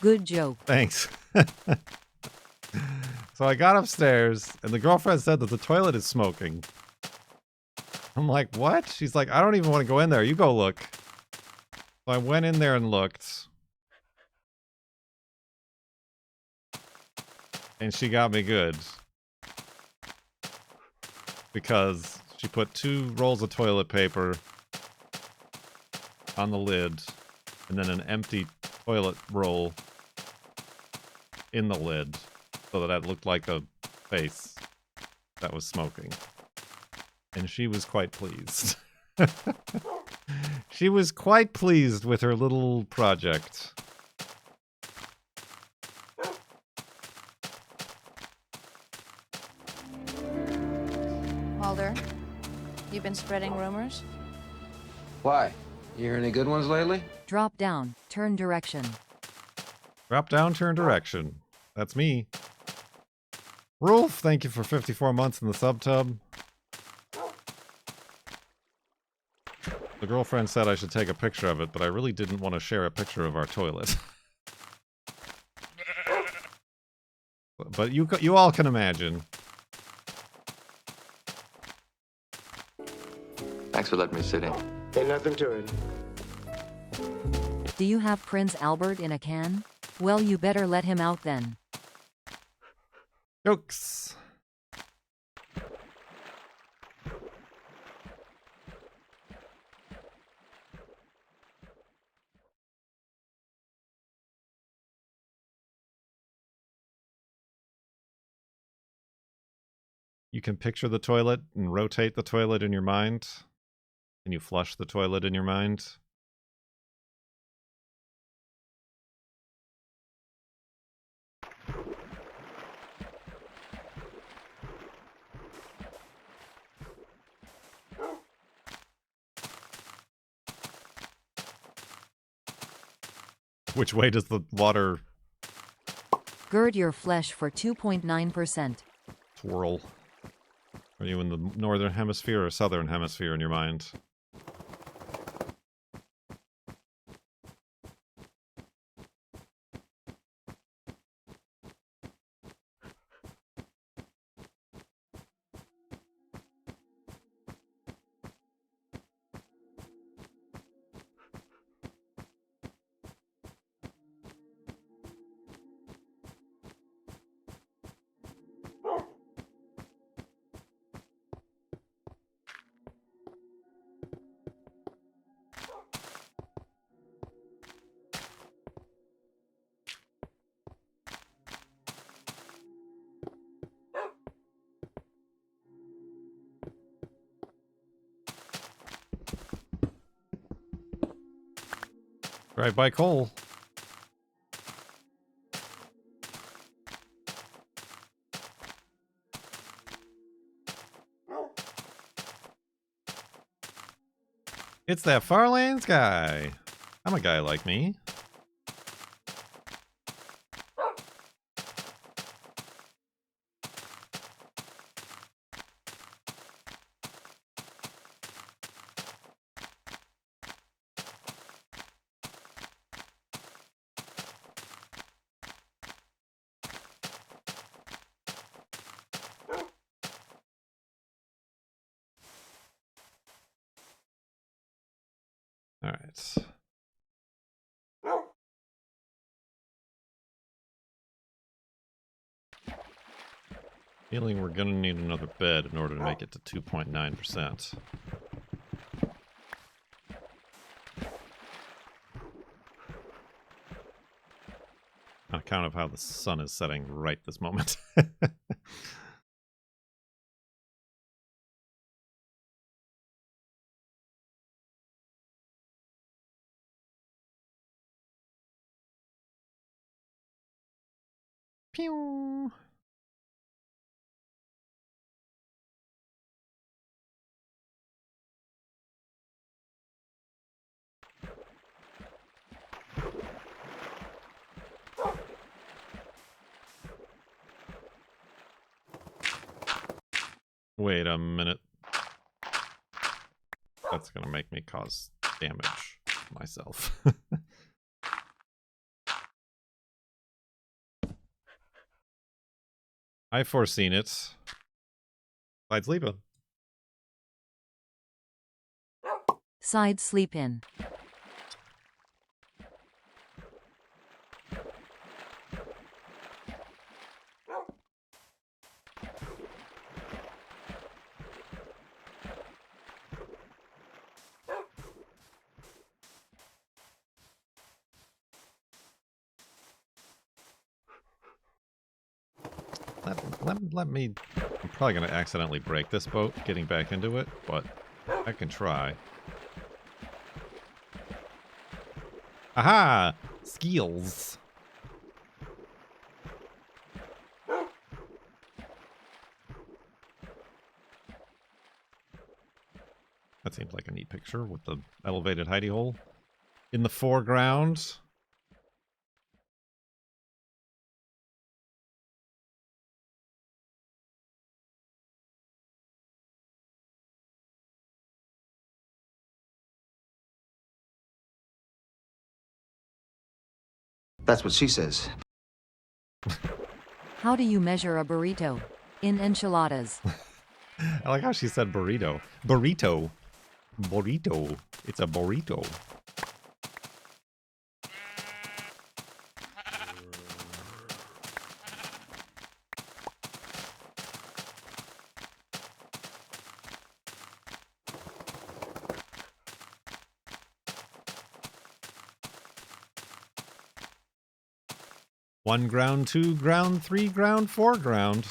Good joke. Thanks. So I got upstairs, and the girlfriend said that the toilet is smoking. I'm like, what? She's like, I don't even want to go in there. You go look. So I went in there and looked. And she got me good. Because she put 2 rolls of toilet paper on the lid, and then an empty toilet roll in the lid, so that it looked like a face that was smoking. And she was quite pleased. She was quite pleased with her little project. Mulder, you been spreading rumors? Why? You hear any good ones lately? Drop down, turn direction. Drop down, turn direction. That's me. Rolf, thank you for 54 months in the subtub. The girlfriend said I should take a picture of it, but I really didn't want to share a picture of our toilet. But you all can imagine. Thanks for letting me sit in. Ain't nothing to it. Do you have Prince Albert in a can? Well, you better let him out then. Jokes. You can picture the toilet and rotate the toilet in your mind. Can you flush the toilet in your mind? Which way does the water Gird your flesh for 2.9%. twirl? Are you in the northern hemisphere or southern hemisphere in your mind? Right by Cole. It's that Farlands guy. I'm a guy like me. All right. Feeling we're gonna need another bed in order to make it to 2.9%. On account of how the sun is setting right this moment. Pew. Wait a minute. That's gonna make me cause damage to myself. I've foreseen it. Side sleeping. Side sleep in. Let me... I'm probably going to accidentally break this boat getting back into it, but I can try. Aha! Skills! That seems like a neat picture with the elevated hidey hole in the foreground. That's what she says. How do you measure a burrito? In enchiladas. I like how she said burrito. Burrito. Burrito. It's a burrito. One ground, two ground, three ground, four ground.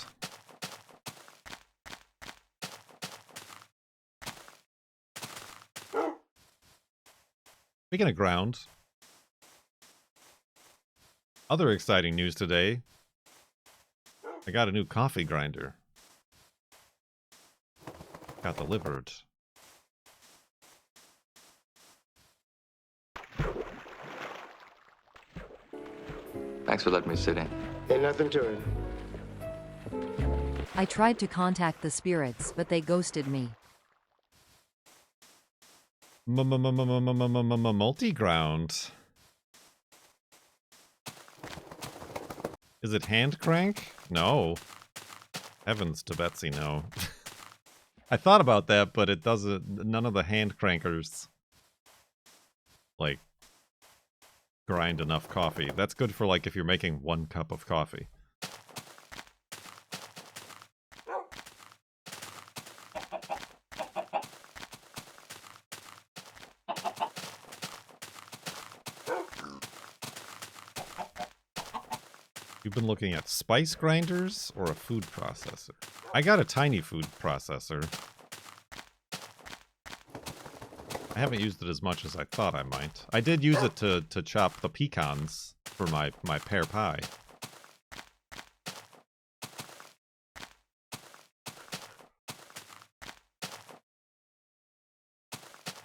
Speaking of ground, other exciting news today. I got a new coffee grinder. Got delivered. Thanks for letting me sit in. Ain't nothing to it. I tried to contact the spirits, but they ghosted me. Multi-ground. Is it hand crank? No. Heavens to Betsy, no. I thought about that, but it doesn't... None of the hand crankers, like, grind enough coffee. That's good for, like, if you're making 1 cup of coffee. You've been looking at spice grinders or a food processor? I got a tiny food processor. I haven't used it as much as I thought I might. I did use it to chop the pecans for my pear pie.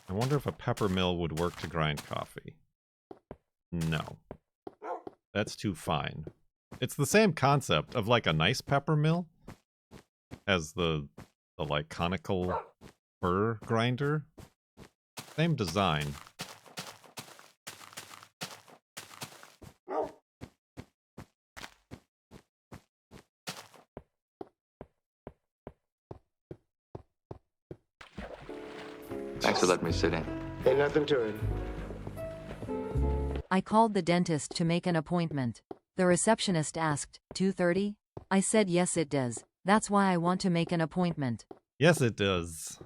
I wonder if a pepper mill would work to grind coffee. No. That's too fine. It's the same concept of like a nice pepper mill as the like conical burr grinder. Same design. Thanks for letting me sit in. Ain't nothing to it. I called the dentist to make an appointment. The receptionist asked, 2:30? I said yes it does. That's why I want to make an appointment. Yes, it does.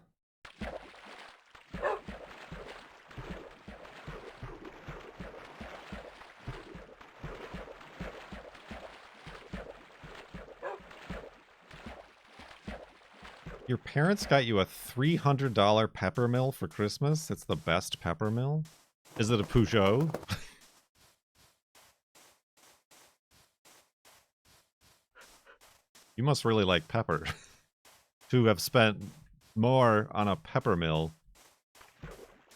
Your parents got you a $300 pepper mill for Christmas? It's the best pepper mill? Is it a Peugeot? You must really like pepper. To have spent more on a pepper mill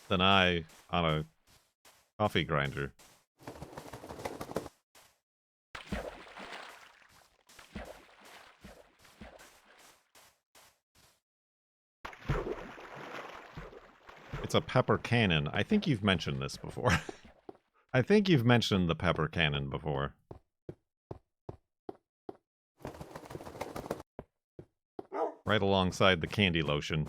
than I on a coffee grinder. It's a pepper cannon. I think you've mentioned this before. I think you've mentioned the pepper cannon before. Right alongside the candy lotion.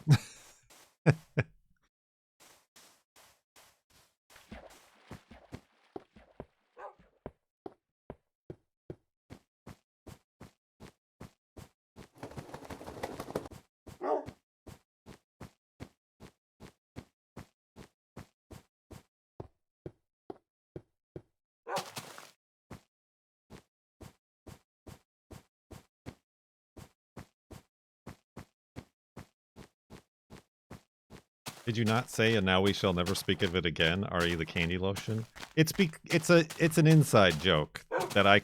Did you not say, and now we shall never speak of it again, re the candy lotion? It's an inside joke that I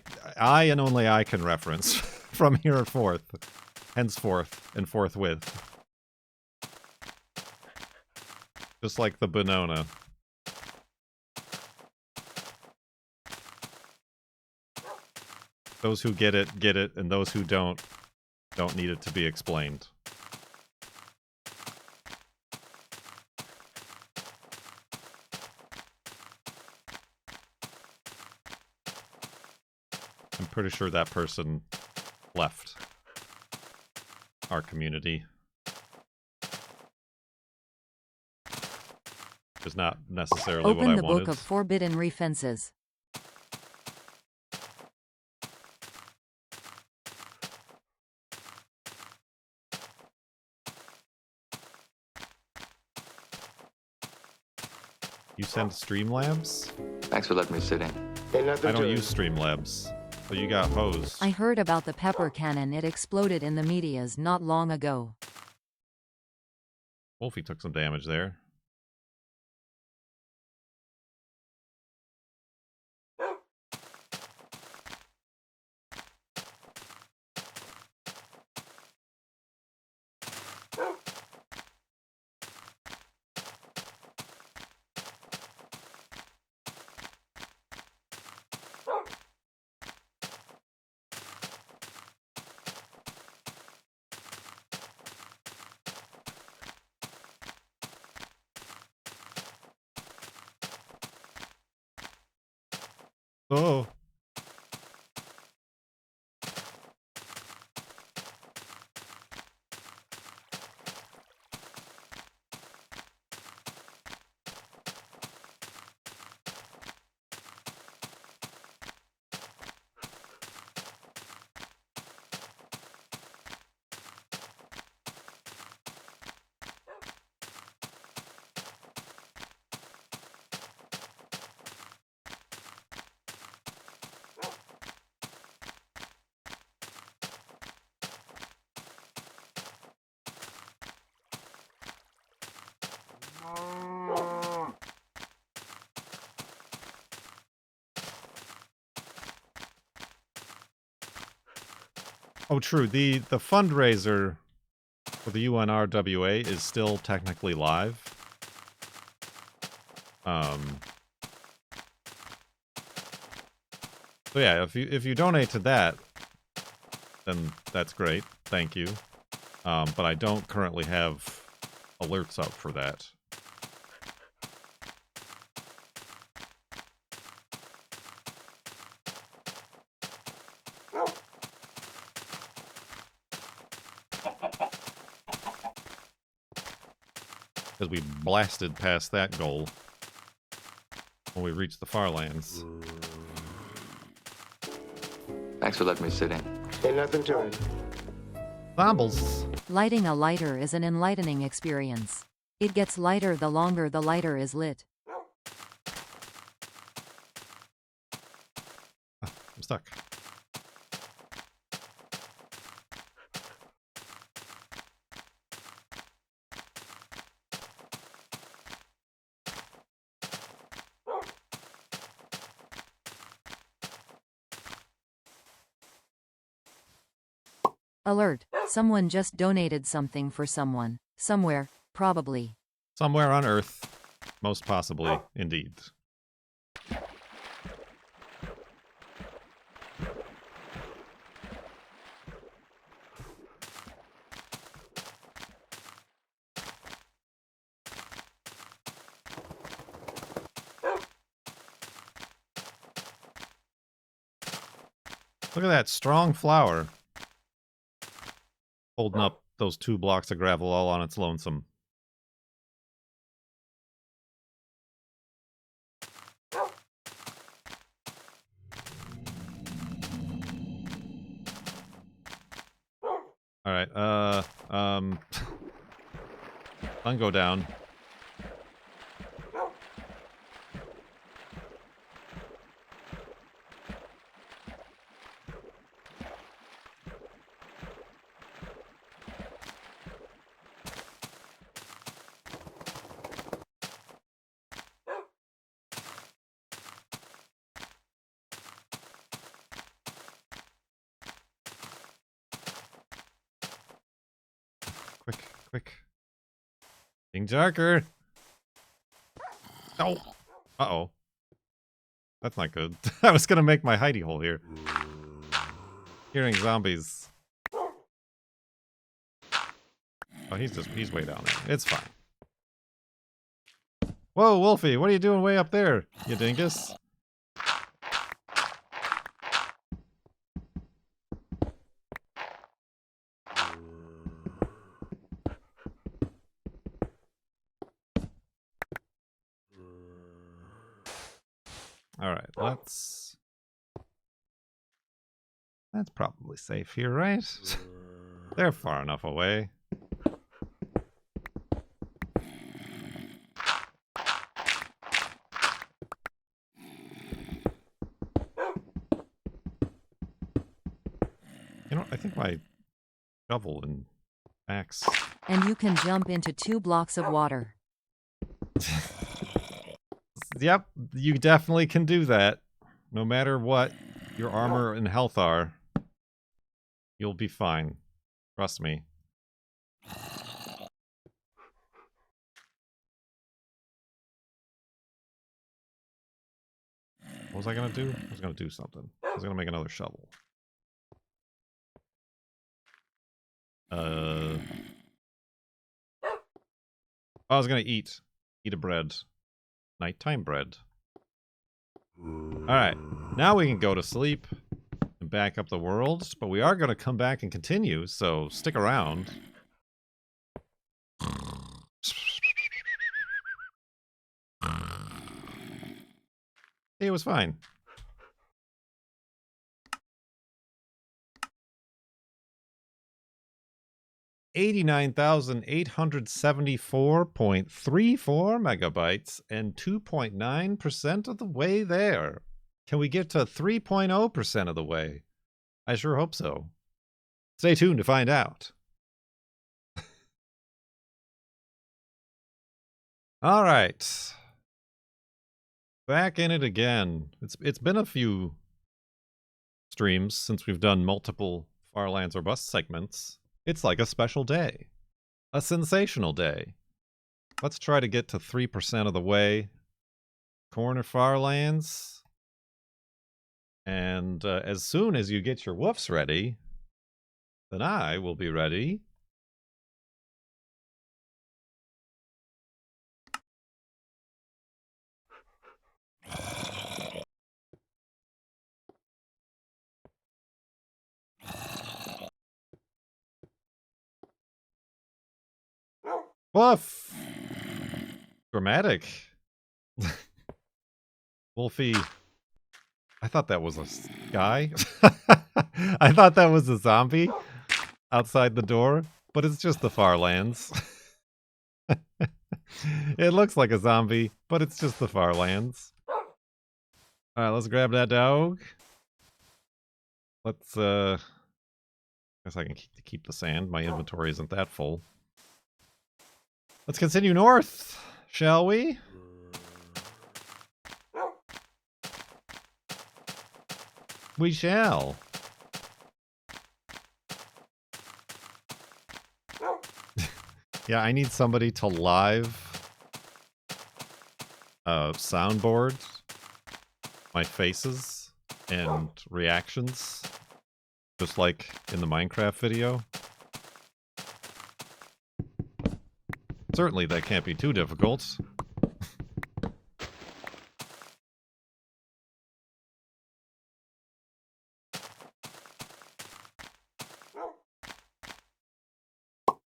and only I can reference from henceforth and forthwith. Just like the Bonona. Those who get it, and those who don't need it to be explained. I'm pretty sure that person left our community. Is not necessarily what I wanted. Open the Book of Forbidden Refences. You send Streamlabs? Thanks for letting me sit in. Ain't nothing I don't to use Streamlabs. So you got hosed. I heard about the pepper cannon. It exploded in the medias not long ago. Wolfie took some damage there. Oh. Oh, true. The fundraiser for the UNRWA is still technically live. So yeah, if you donate to that, then that's great. Thank you. But I don't currently have alerts up for that. Because we blasted past that goal when we reached the Farlands. Thanks for letting me sit in. Ain't nothing to it. Zombles. Lighting a lighter is an enlightening experience. It gets lighter the longer the lighter is lit. I'm stuck. Alert! Someone just donated something for someone. Somewhere, probably. Somewhere on Earth. Most possibly, indeed. Look at that strong flower. Holding up those 2 blocks of gravel all on its lonesome. Alright, sun go down. Quick. Getting darker. Oh. Uh-oh. That's not good. I was gonna make my hidey hole here. Hearing zombies. Oh, he's way down there. It's fine. Whoa, Wolfie, what are you doing way up there, you dingus? Alright, that's probably safe here, right? They're far enough away. You know, I think my shovel and axe. And you can jump into 2 blocks of water. Yep, you definitely can do that. No matter what your armor and health are, you'll be fine. Trust me. What was I gonna do? I was gonna do something. I was gonna make another shovel. I was gonna eat a bread. Nighttime bread. Alright, now we can go to sleep and back up the world, but we are gonna come back and continue, so stick around. It was fine. $89,874.34 megabytes and 2.9% of the way there. Can we get to 3.0% of the way? I sure hope so. Stay tuned to find out. All right. Back in it again. It's been a few streams since we've done multiple Farlands or Bust segments. It's like a special day. A sensational day. Let's try to get to 3% of the way. Corner Farlands. And as soon as you get your woofs ready, then I will be ready. Woof! Dramatic. Wolfie. I thought that was a guy. I thought that was a zombie outside the door, but it's just the Farlands. It looks like a zombie, but it's just the Farlands. Alright, let's grab that dog. Let's, guess I can keep the sand. My inventory isn't that full. Let's continue north, shall we? We shall. Yeah, I need somebody to live soundboard my faces and reactions, just like in the Minecraft video. Certainly that can't be too difficult.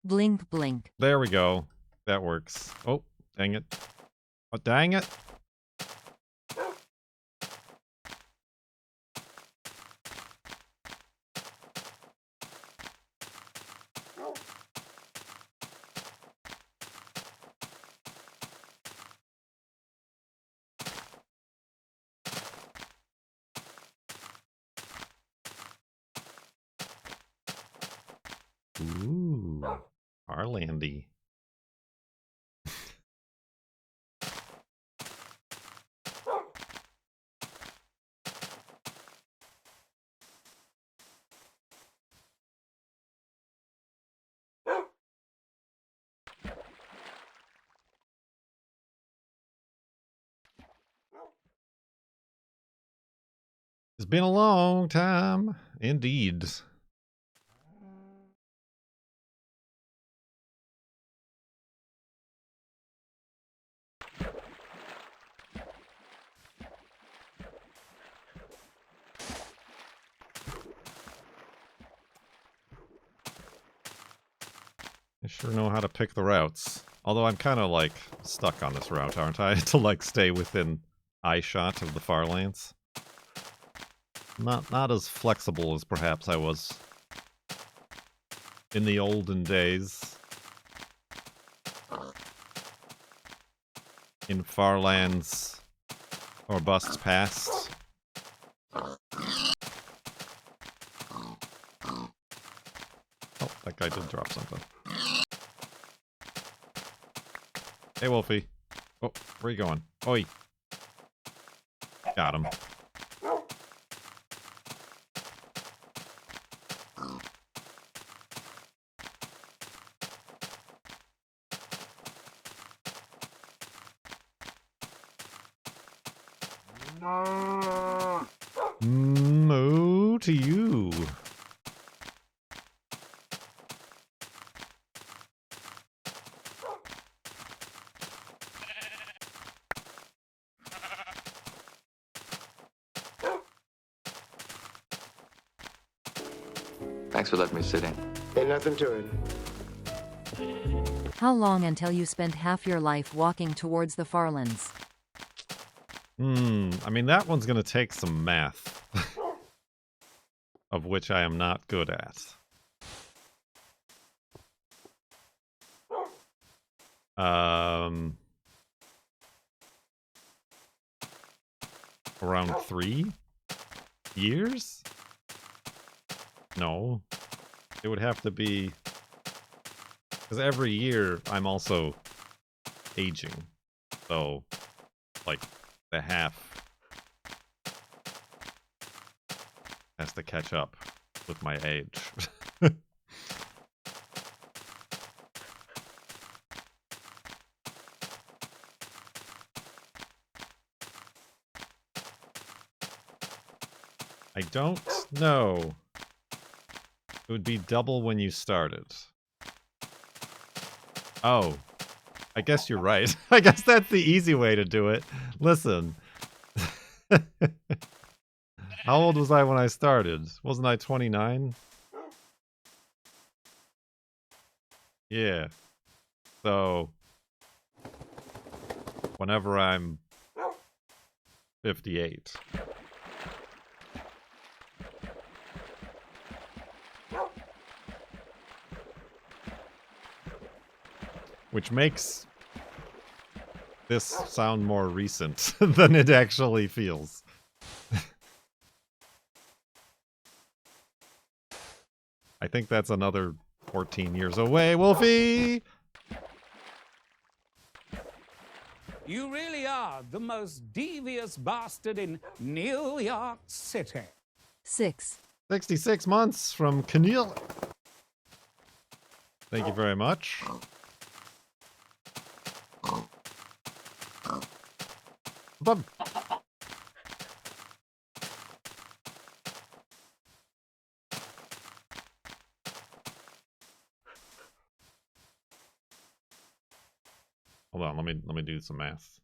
Blink, blink. There we go. That works. Oh, dang it. Oh, dang it. Ooh, Farlandy. It's been a long time, indeed. I sure know how to pick the routes. Although I'm kind of like stuck on this route, aren't I? To like stay within eye shot of the Farlands. Not as flexible as perhaps I was in the olden days. In Farlands or busts past. Oh, that guy did drop something. Hey, Wolfie. Oh, where you going? Oi. Got him. Moo to you. Thanks for letting me sit in. Ain't nothing to it. How long until you spend half your life walking towards the Farlands? I mean, that one's gonna take some math. Of which I am not good at. Around 3 years? No. It would have to be... Because every year I'm also aging. So, like, the half has to catch up with my age. I don't know. It would be double when you started. Oh. I guess you're right. I guess that's the easy way to do it. Listen. How old was I when I started? Wasn't I 29? Yeah. So... whenever I'm 58. Which makes this sound more recent than it actually feels. I think that's another 14 years away, Wolfie! You really are the most devious bastard in New York City. 6. 66 months from Camille. Thank you very much. Bum. Hold on, let me do some math.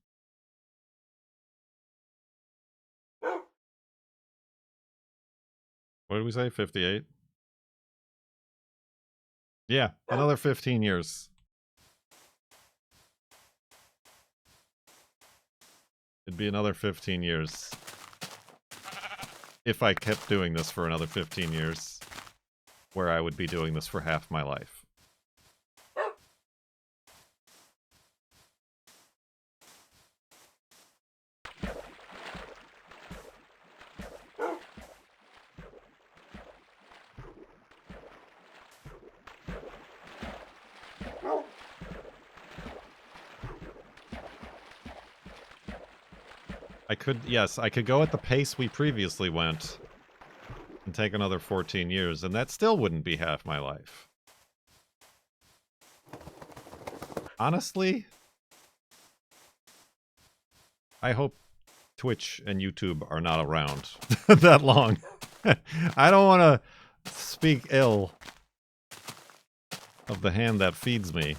What did we say? 58? Yeah, another 15 years. It'd be another 15 years. If I kept doing this for another 15 years, where I would be doing this for half my life. I could go at the pace we previously went and take another 14 years, and that still wouldn't be half my life. Honestly, I hope Twitch and YouTube are not around that long. I don't want to speak ill of the hand that feeds me.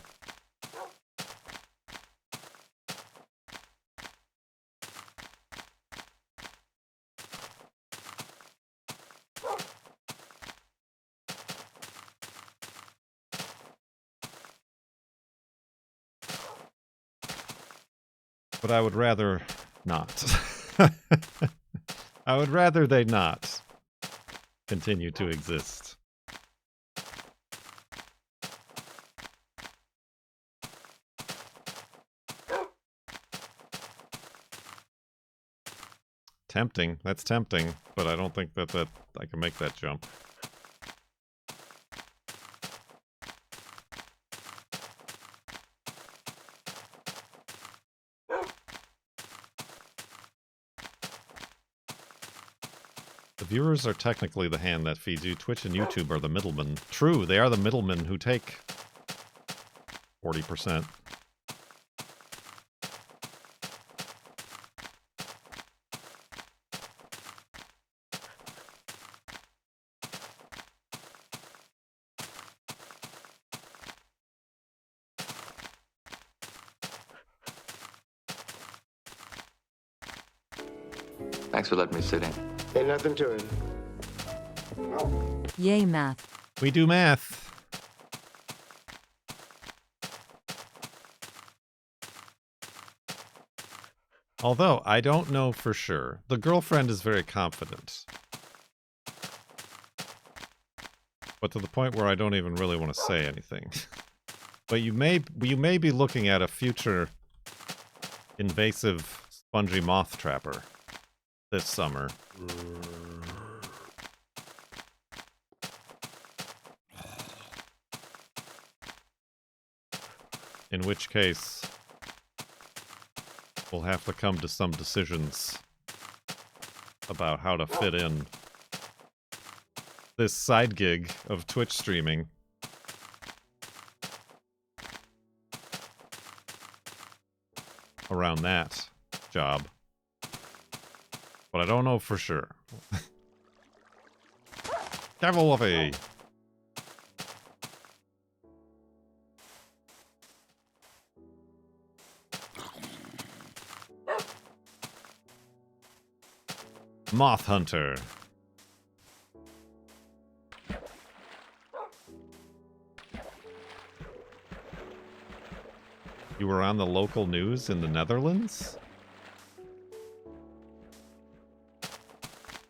But I would rather not. I would rather they not continue to exist. Tempting. That's tempting, but I don't think that I can make that jump. The viewers are technically the hand that feeds you. Twitch and YouTube are the middlemen. True, they are the middlemen who take 40%. Thanks for letting me sit in. Ain't nothing to it. Yay, math. We do math. Although, I don't know for sure. The girlfriend is very confident. But to the point where I don't even really want to say anything. But you may be looking at a future invasive spongy moth trapper this summer. In which case, we'll have to come to some decisions about how to fit in this side gig of Twitch streaming. Around that job. But I don't know for sure. Careful, Wolfie! Moth Hunter. You were on the local news in the Netherlands?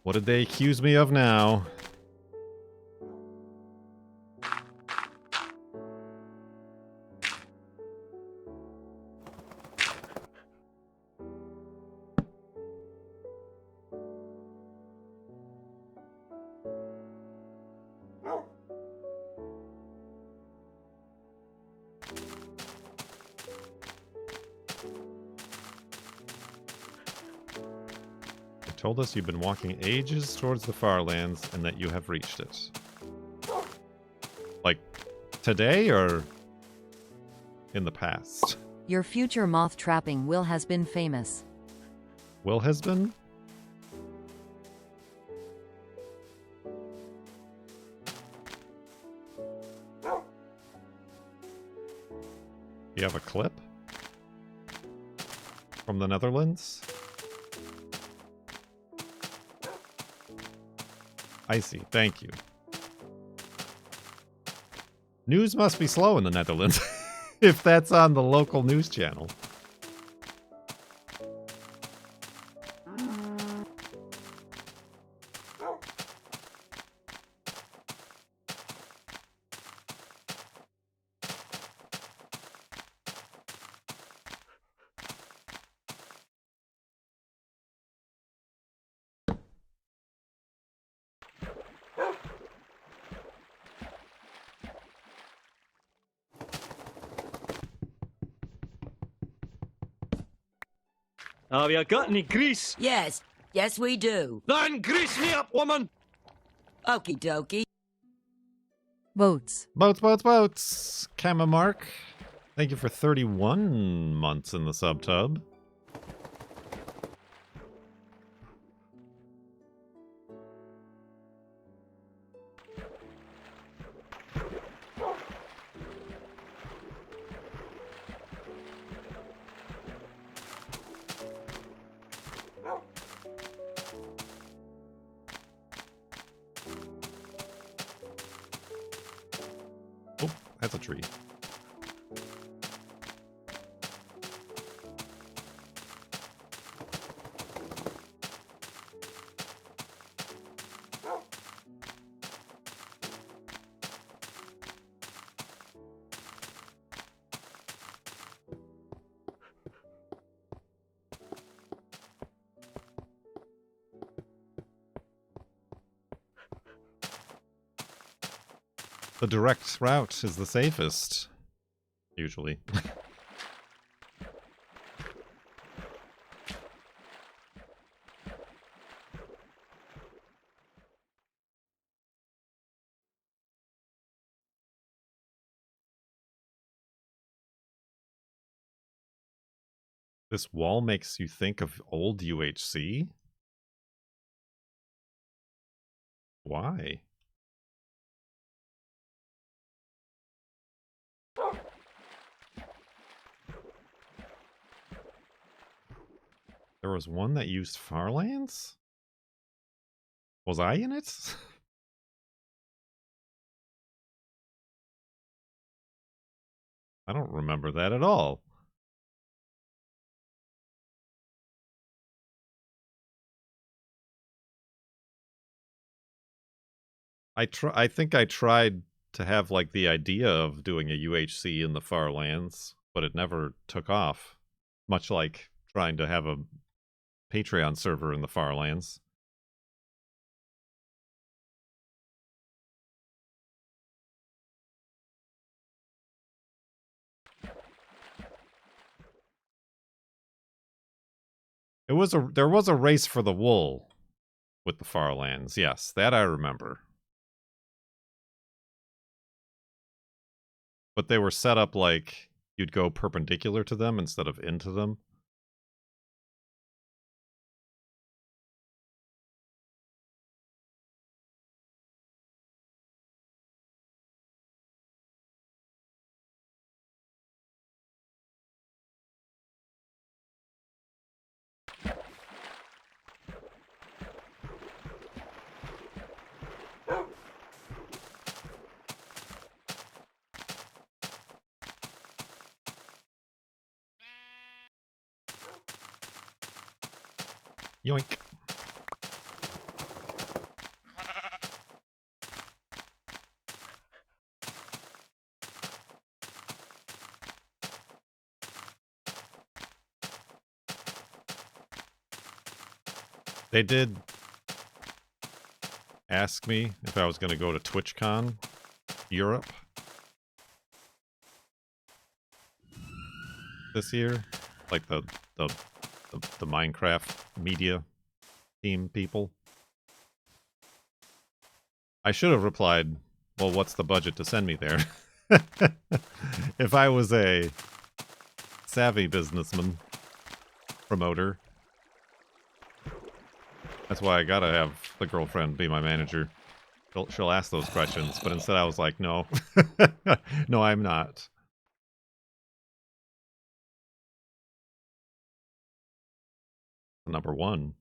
What did they accuse me of now? Told us you've been walking ages towards the Farlands and that you have reached it. Like, today or in the past? Your future moth trapping will has been famous. Will has been? You have a clip? From the Netherlands? I see. Thank you. News must be slow in the Netherlands if that's on the local news channel. Have you got any grease? Yes. Yes, we do. Then grease me up, woman! Okie dokie. Boats. Boats, boats, boats. KurtJMac. Thank you for 31 months in the subtub. Oh, that's a tree. The direct route is the safest, usually. This wall makes you think of old UHC? Why? There was one that used Farlands? Was I in it? I don't remember that at all. I think I tried to have like the idea of doing a UHC in the Farlands, but it never took off. Much like trying to have a Patreon server in the Farlands. There was a race for the wool with the Farlands. Yes, that I remember. But they were set up like you'd go perpendicular to them instead of into them. Yoink. They did ask me if I was going to go to TwitchCon Europe this year, like the Minecraft media team people. I should have replied, well, what's the budget to send me there? If I was a savvy businessman, promoter. That's why I gotta have the girlfriend be my manager. She'll ask those questions, but instead I was like, no. No, I'm not. Number one.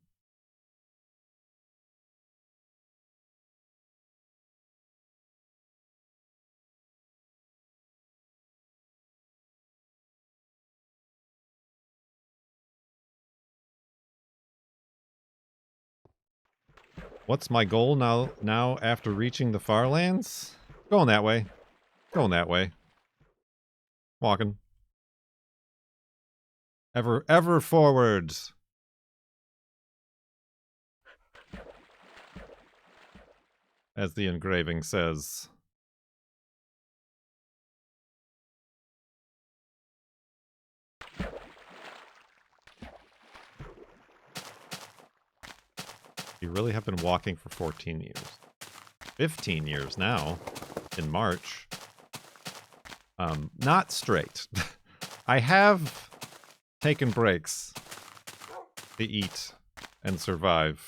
What's my goal now after reaching the Farlands? Going that way. Going that way. Walking. Ever forwards. As the engraving says. You really have been walking for 14 years. 15 years now. In March. Not straight. I have taken breaks to eat and survive.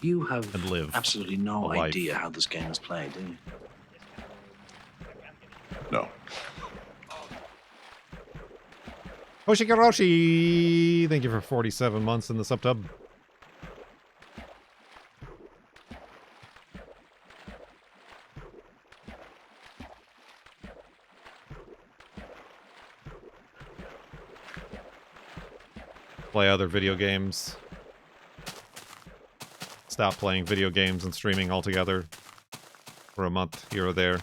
You have and live absolutely no a life. idea how this game is played, do you? No. Hoshikaroshi! Thank you for 47 months in the subtub. Play other video games. Stop playing video games and streaming altogether for a month here or there.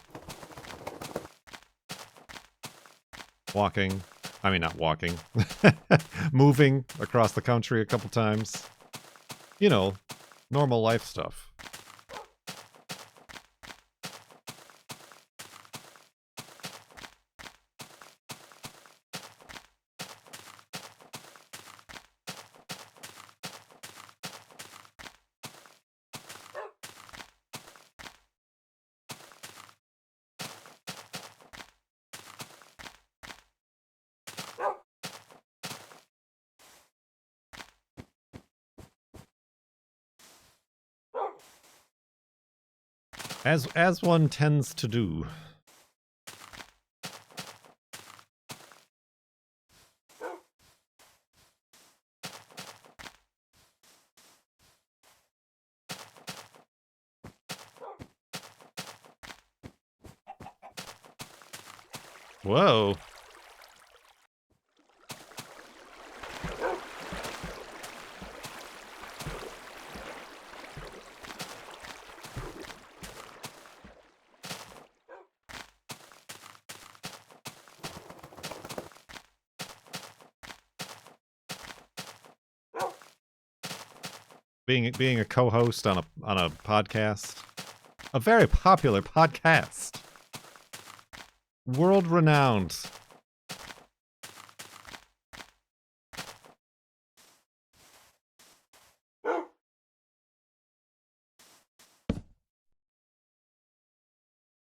Walking. I mean, not walking. Moving across the country a couple times. You know, normal life stuff. As one tends to do. Whoa. Being a co-host on a podcast, a very popular podcast, world renowned.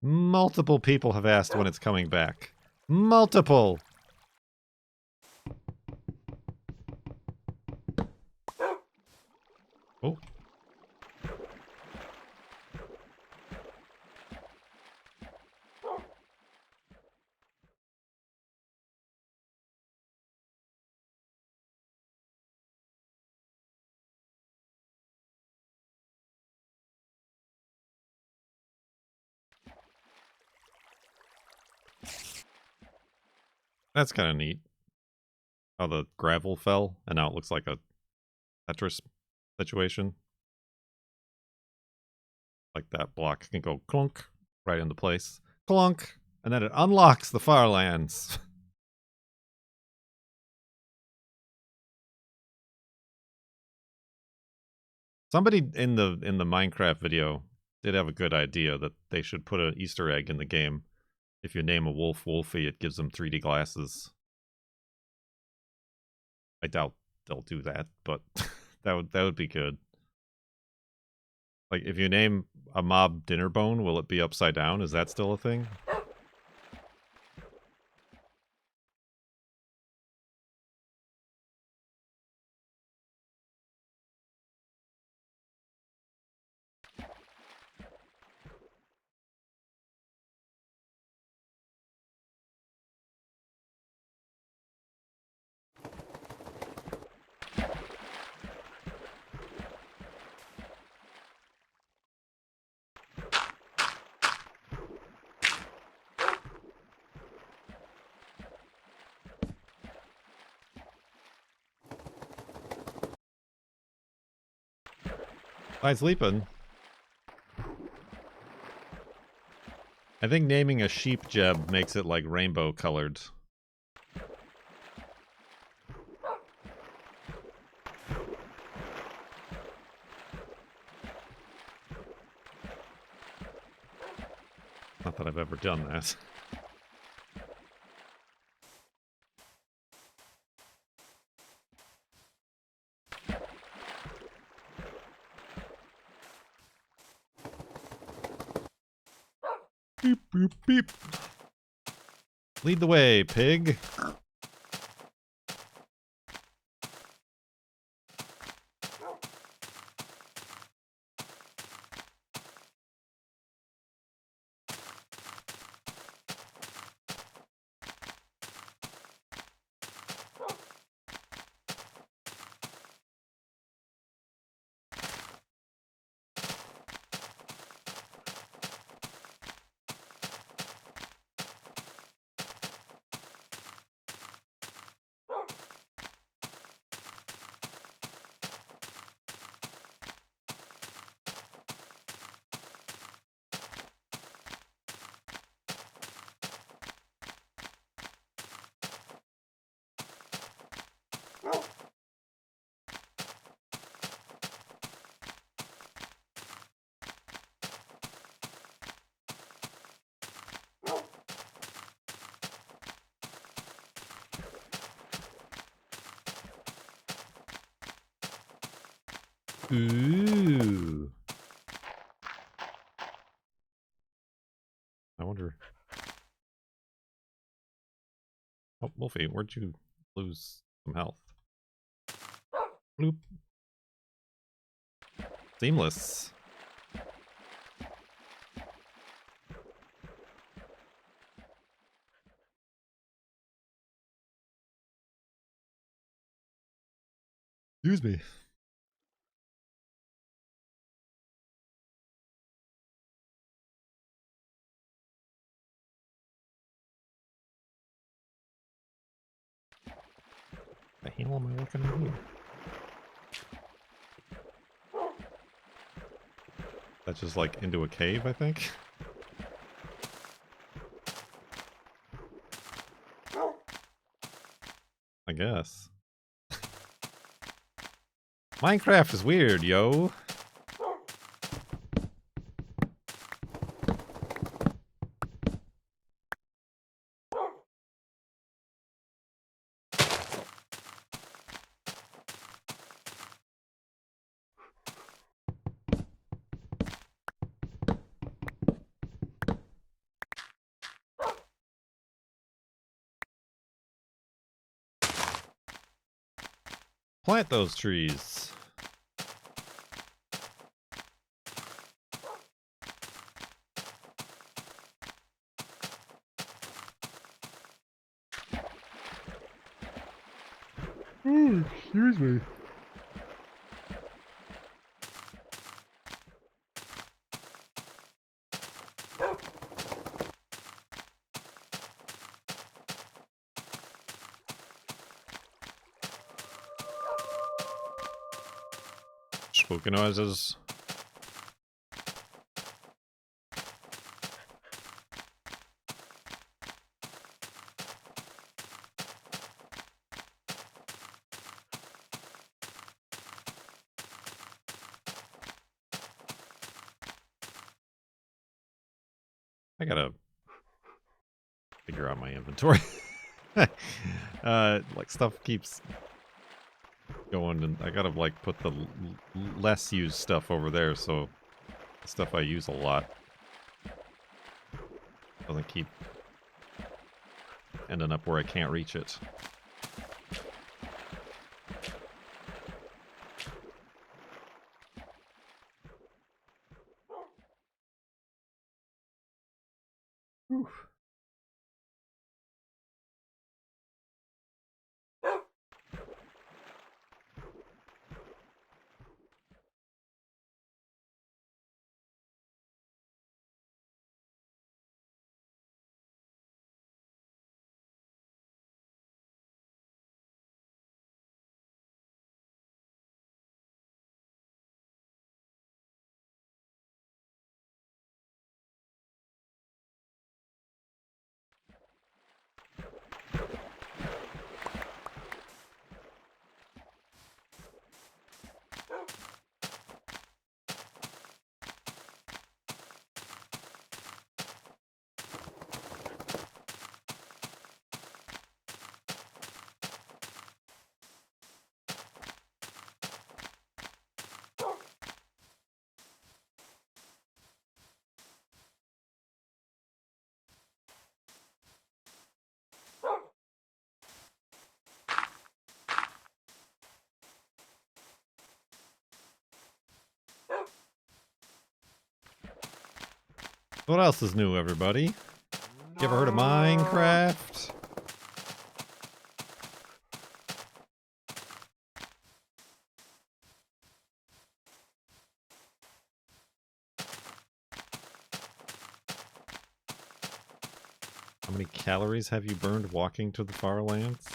Multiple people have asked when it's coming back. Multiple. Oh. That's kind of neat. How the gravel fell and now it looks like a Tetris situation. Like that block can go clunk right into place. Clunk! And then it unlocks the Farlands. Somebody in the Minecraft video did have a good idea that they should put an Easter egg in the game. If you name a wolf Wolfie, it gives them 3D glasses. I doubt they'll do that, but that would be good. Like, if you name a mob Dinnerbone, will it be upside down? Is that still a thing? By sleeping. I think naming a sheep Jeb makes it like rainbow colored. Not that I've ever done that. Beep, boop, beep. Lead the way, pig. Ooh. I wonder. Oh, Wolfie, where'd you lose some health? Bloop. Seamless. Excuse me. The hell am I looking at here? That's just like into a cave, I think. I guess. Minecraft is weird, yo. Plant those trees. Excuse me. Spooky noises. I gotta figure out my inventory. Like stuff keeps going, and I gotta like put the less used stuff over there, so the stuff I use a lot doesn't keep ending up where I can't reach it. Whew. What else is new, everybody? You ever heard of Minecraft? How many calories have you burned walking to the Farlands?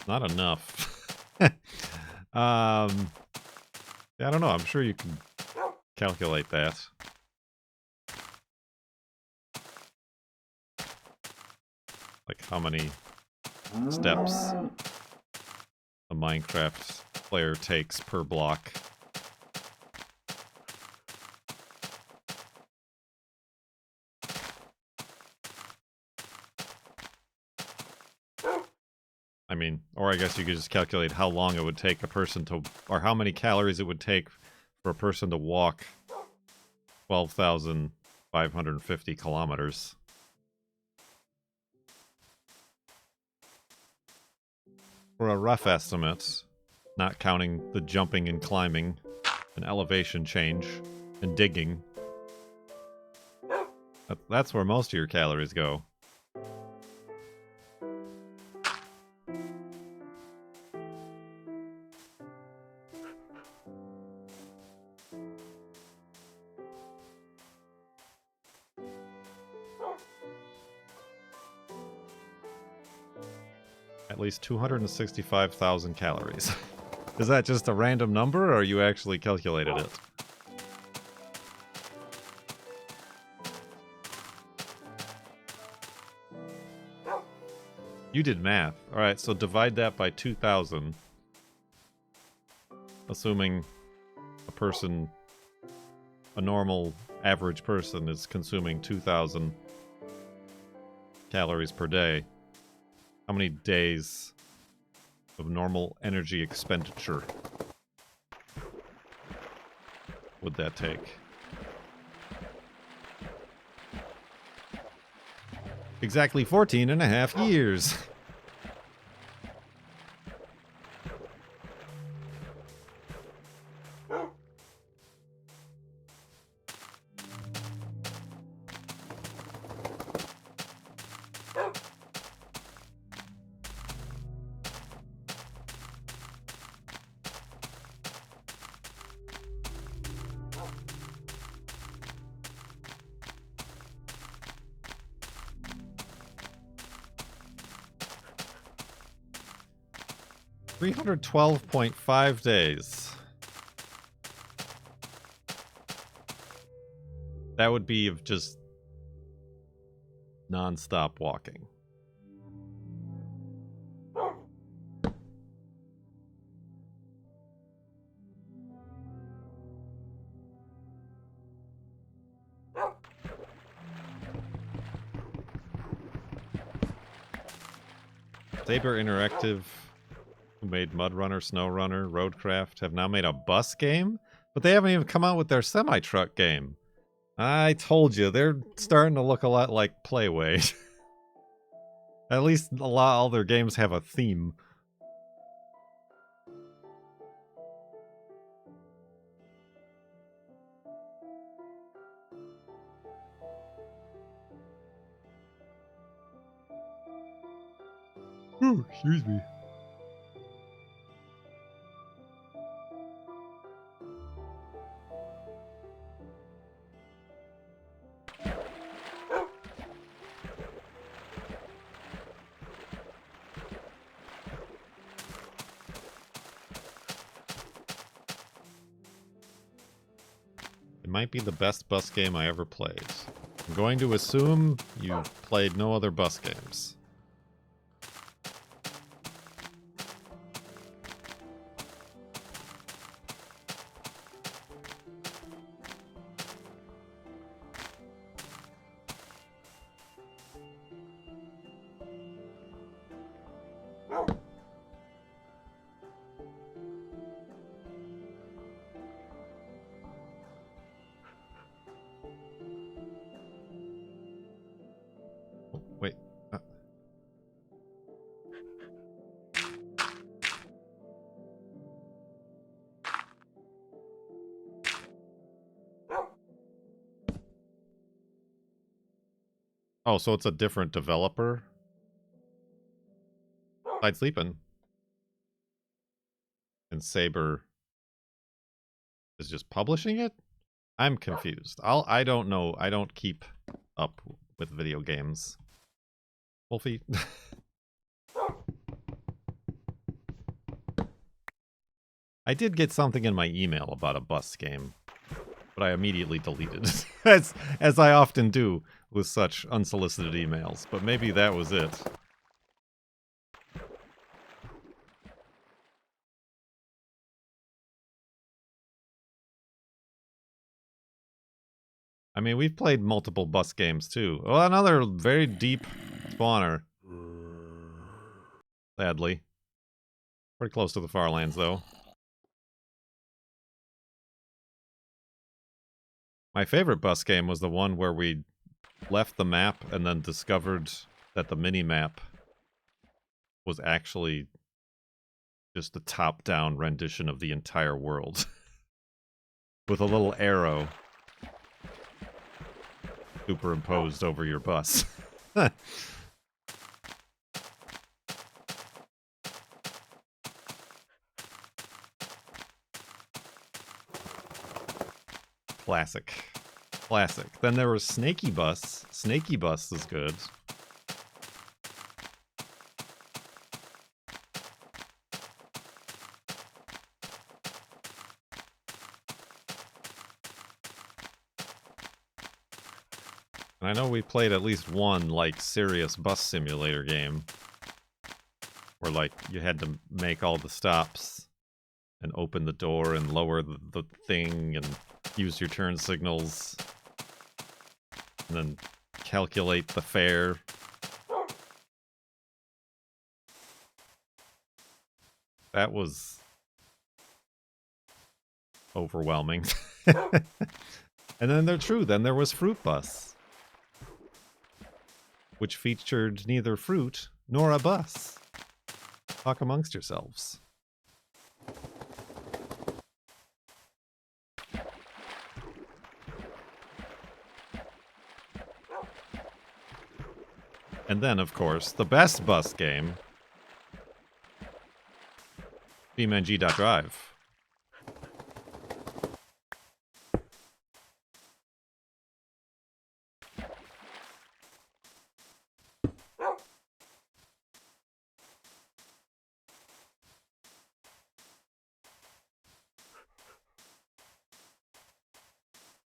Not enough. I don't know. I'm sure you can calculate that. Like how many steps a Minecraft player takes per block. I mean, or I guess you could just calculate how long it would take a person to, or how many calories it would take for a person to walk 12,550 kilometers. For a rough estimate, not counting the jumping and climbing, and elevation change, and digging. That's where most of your calories go. At least 265,000 calories. Is that just a random number, or you actually calculated it? You did math. Alright, so divide that by 2,000. Assuming a person, a normal average person is consuming 2,000 calories per day. How many days of normal energy expenditure would that take? Exactly 14.5 years. 312.5 days. That would be of just non-stop walking. Saber Interactive, who made Mud Runner, Snow Runner, Roadcraft, have now made a bus game, but they haven't even come out with their semi-truck game. I told you, they're starting to look a lot like Playway. At least all their games have a theme. Ooh, excuse me. It might be the best bus game I ever played. I'm going to assume you played no other bus games. Wait. Oh, so it's a different developer? Side Sleepin'. And Saber is just publishing it? I'm confused. I don't know. I don't keep up with video games. Wolfie. I did get something in my email about a bus game, but I immediately deleted it, as I often do with such unsolicited emails, but maybe that was it. I mean, we've played multiple bus games too. Well, another very deep spawner. Sadly. Pretty close to the Farlands, though. My favorite bus game was the one where we left the map and then discovered that the mini-map was actually just a top-down rendition of the entire world. With a little arrow superimposed over your bus. Classic. Classic. Then there was Snaky Bus. Snaky Bus is good. And I know we played at least one, like, serious bus simulator game. Where, like, you had to make all the stops and open the door and lower the thing and use your turn signals. And then calculate the fare. That was overwhelming. And then then there was Fruit Bus, which featured neither fruit nor a bus. Talk amongst yourselves. And then, of course, the best bus game, BeamNG.drive.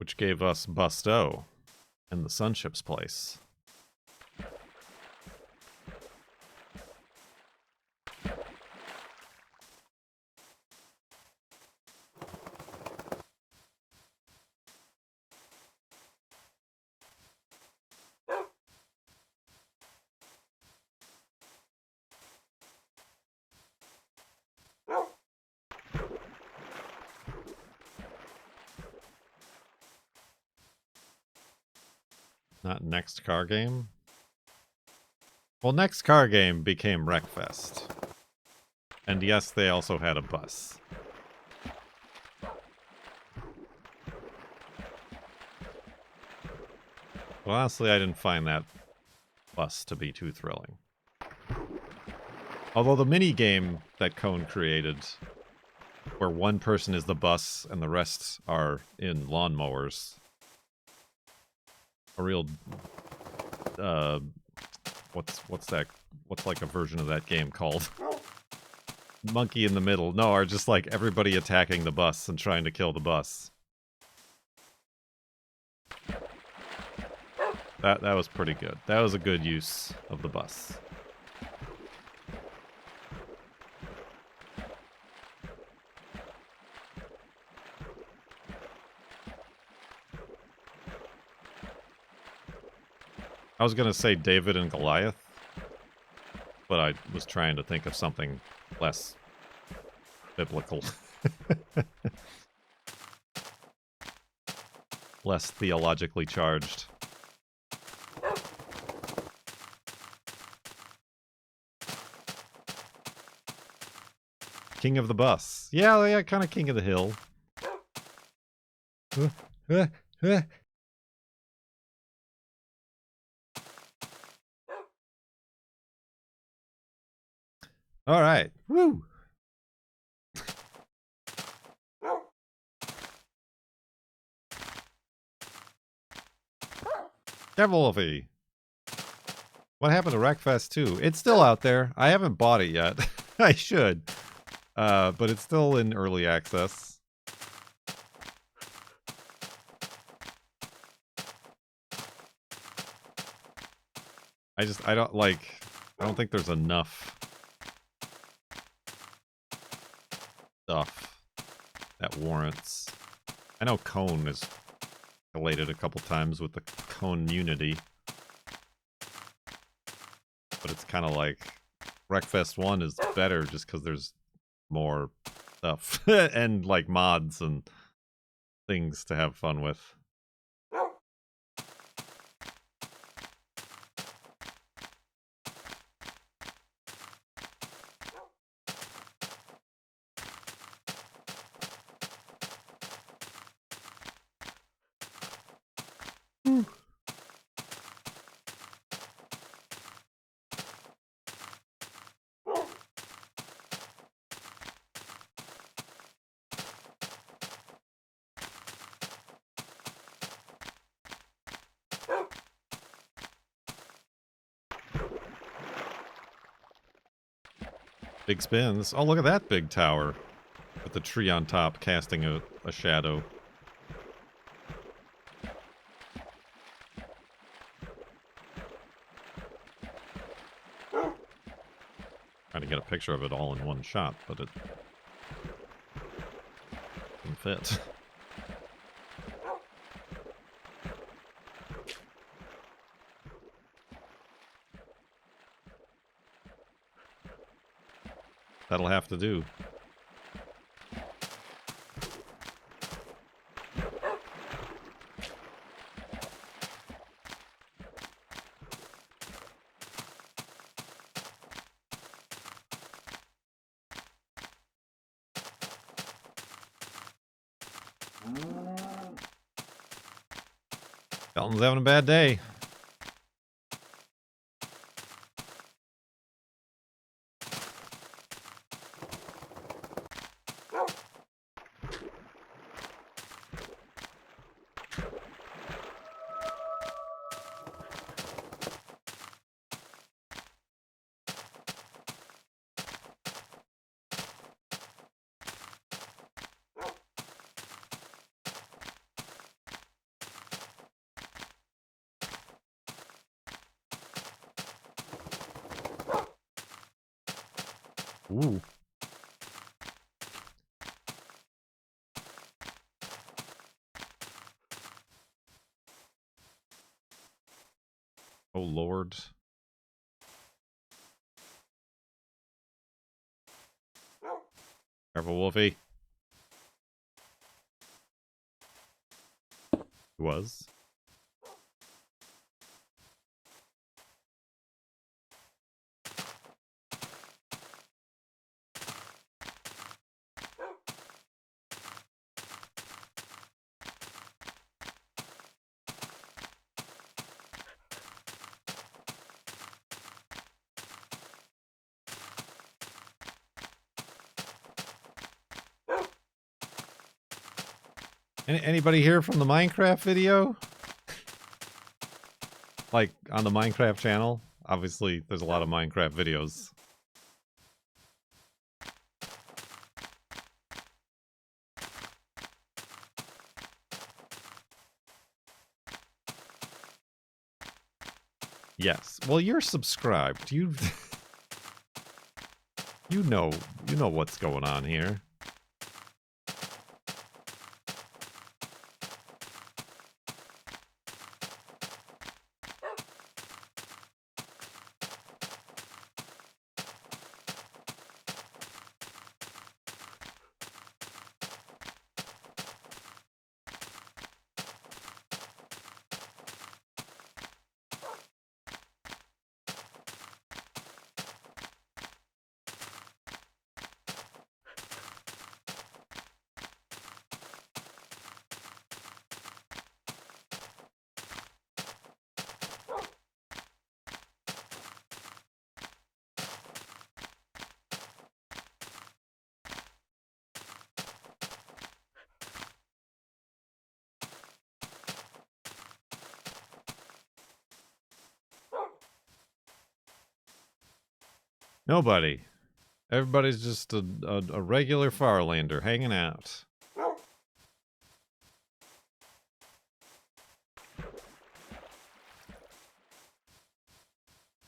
which gave us Busto and the Sunship's place. Not next car game? Well, next car game became Wreckfest. And yes, they also had a bus. Well, honestly, I didn't find that bus to be too thrilling. Although the mini game that Cone created, where one person is the bus and the rest are in lawnmowers, a real what's that, what's like a version of that game called? Monkey in the Middle. No, or just like everybody attacking the bus and trying to kill the bus. That was pretty good. That was a good use of the bus. I was going to say David and Goliath, but I was trying to think of something less biblical. Less theologically charged. King of the Bus. Yeah, kind of King of the Hill. All right. Woo. Wolfie. What happened to Wreckfest 2? It's still out there. I haven't bought it yet. I should. But it's still in early access. I don't think there's enough stuff that warrants. I know Cone has related a couple times with the Cone Unity, but it's kind of like Wreckfest 1 is better just because there's more stuff and like mods and things to have fun with. Big spins. Oh, look at that big tower with the tree on top casting a shadow. Trying to get a picture of it all in one shot, but it didn't fit. That'll have to do. Dalton's having a bad day. Ooh. Oh, Lord. Careful, Wolfie. Was. Anybody here from the Minecraft video? Like, on the Minecraft channel? Obviously, there's a lot of Minecraft videos. Yes. Well, you're subscribed. You know what's going on here. Nobody. Everybody's just a regular Farlander hanging out.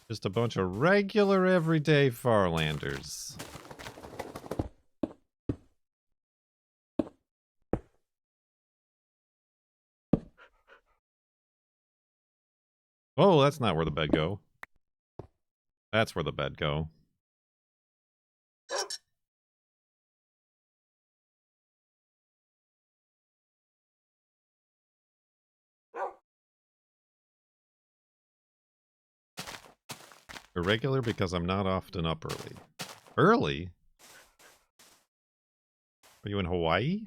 Just a bunch of regular everyday Farlanders. Oh, that's not where the bed go. That's where the bed go. Irregular because I'm not often up early. Early? Are you in Hawaii?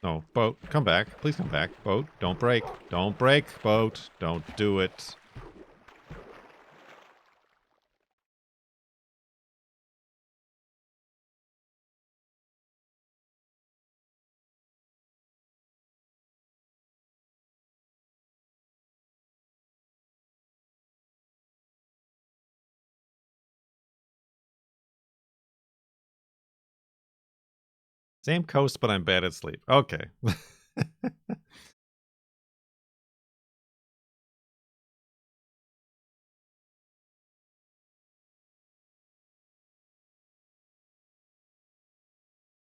No, boat, come back. Please come back. Boat, don't break. Don't break, boat. Don't do it. Same coast, but I'm bad at sleep. Okay.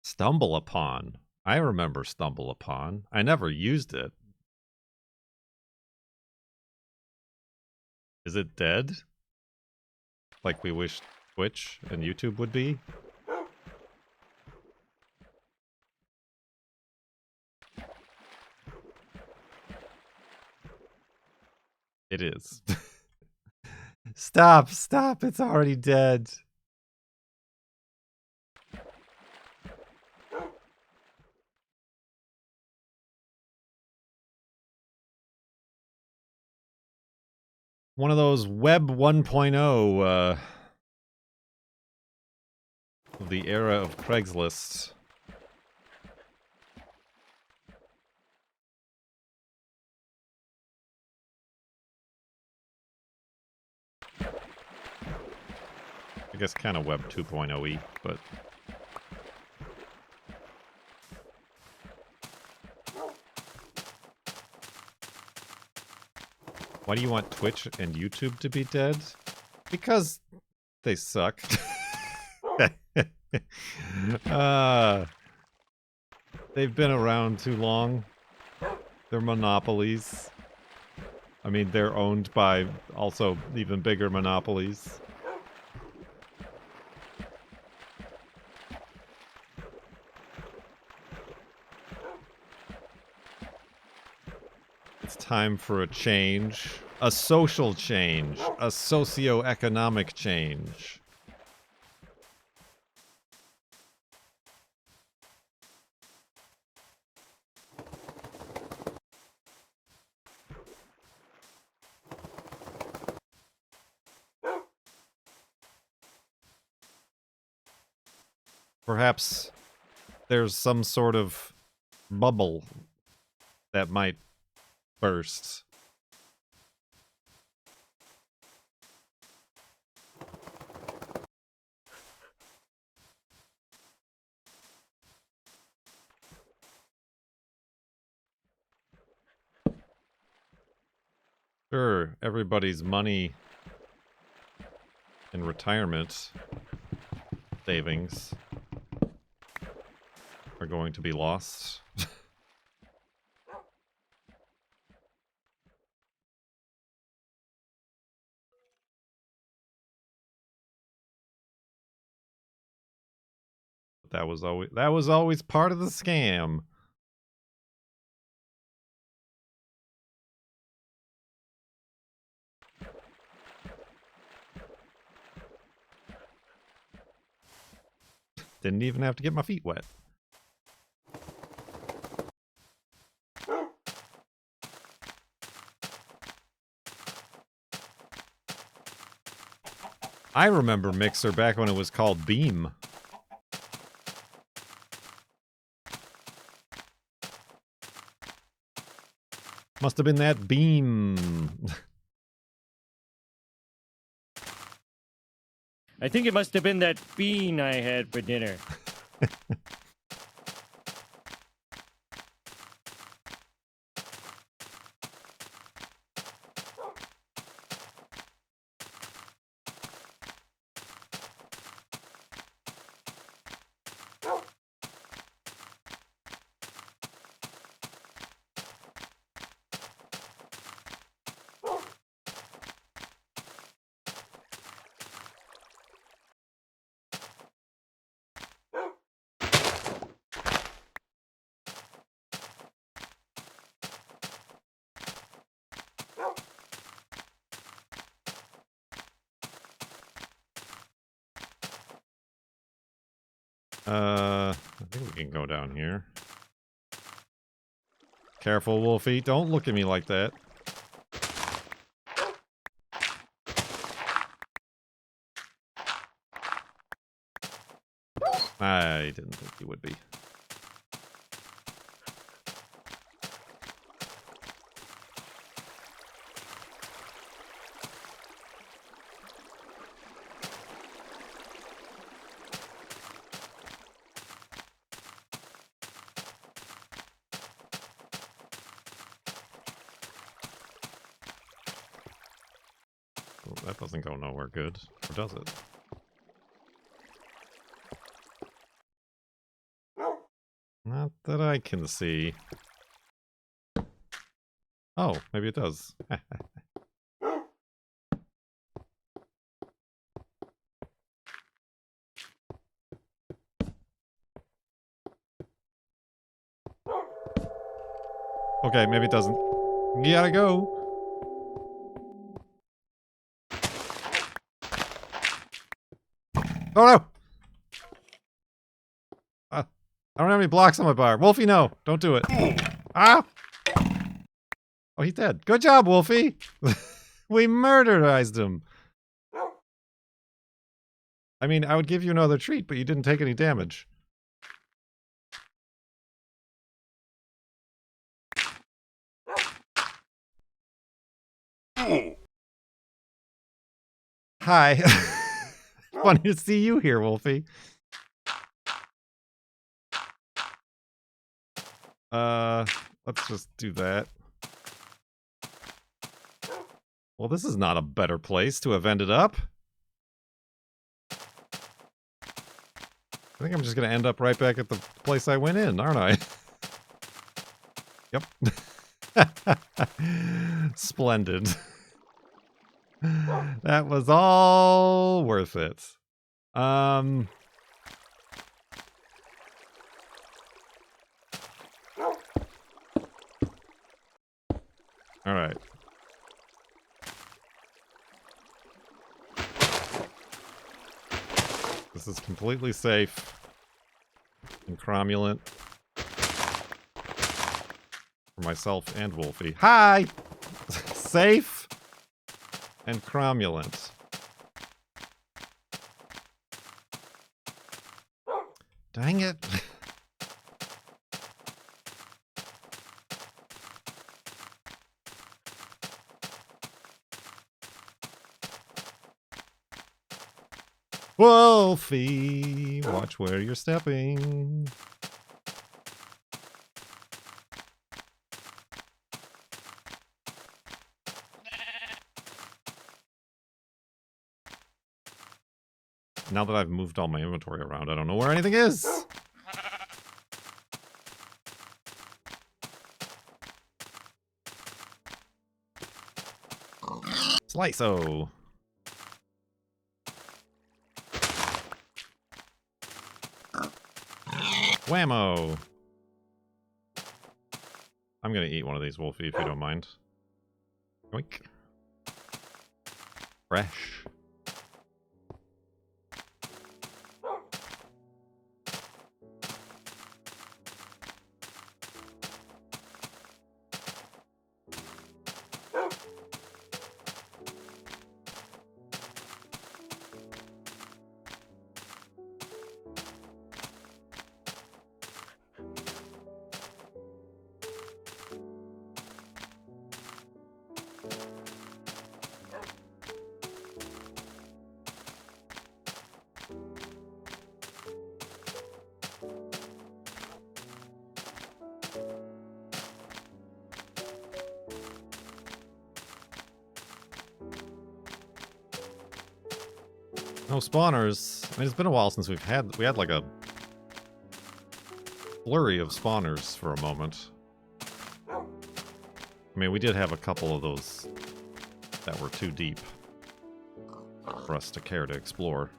Stumble upon. I remember stumble upon. I never used it. Is it dead? Like we wish Twitch and YouTube would be? It is. Stop, stop, it's already dead. One of those Web 1.0 of the era of Craigslist. I guess kind of Web 2.0-y, but... Why do you want Twitch and YouTube to be dead? Because They suck. They've been around too long. They're monopolies. I mean, they're owned by also even bigger monopolies. It's time for a change. A social change. A socio-economic change. Perhaps there's some sort of bubble that might burst. Sure, everybody's money in retirement savings are going to be lost. That was always part of the scam. Didn't even have to get my feet wet. I remember Mixer back when it was called Beam. Must have been that Beam. I think it must have been that bean I had for dinner. I think we can go down here. Careful, Wolfie. Don't look at me like that. I didn't think you would be. That doesn't go nowhere good, or does it? Not that I can see. Oh, maybe it does. Okay, maybe it doesn't. You gotta go. Oh no! I don't have any blocks on my bar. Wolfie, no! Don't do it. Ah! Oh, he's dead. Good job, Wolfie! We murderized him. I mean, I would give you another treat, but you didn't take any damage. Hi. Funny to see you here, Wolfie. Let's just do that. Well, this is not a better place to have ended up. I think I'm just going to end up right back at the place I went in, aren't I? Yep. Splendid. That was all worth it. All right. This is completely safe and cromulent for myself and Wolfie. Hi! Safe and cromulent. Dang it. Wolfie, watch where you're stepping. Now that I've moved all my inventory around, I don't know where anything is. Slice-o. Whammo. I'm gonna eat one of these, Wolfie, if you don't mind. Oink. Fresh. No spawners. I mean, it's been a while since we had like a flurry of spawners for a moment. I mean, we did have a couple of those that were too deep for us to care to explore.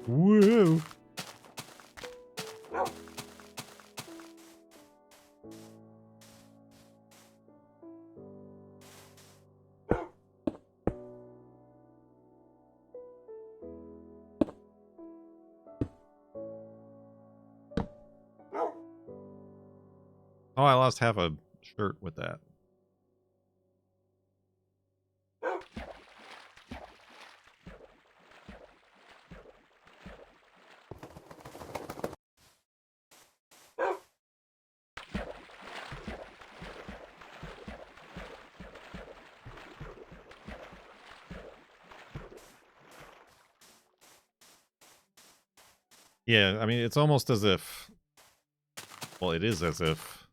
Woo! Oh, I lost half a shirt with that. Yeah, I mean, it's almost as if... Well, it is as if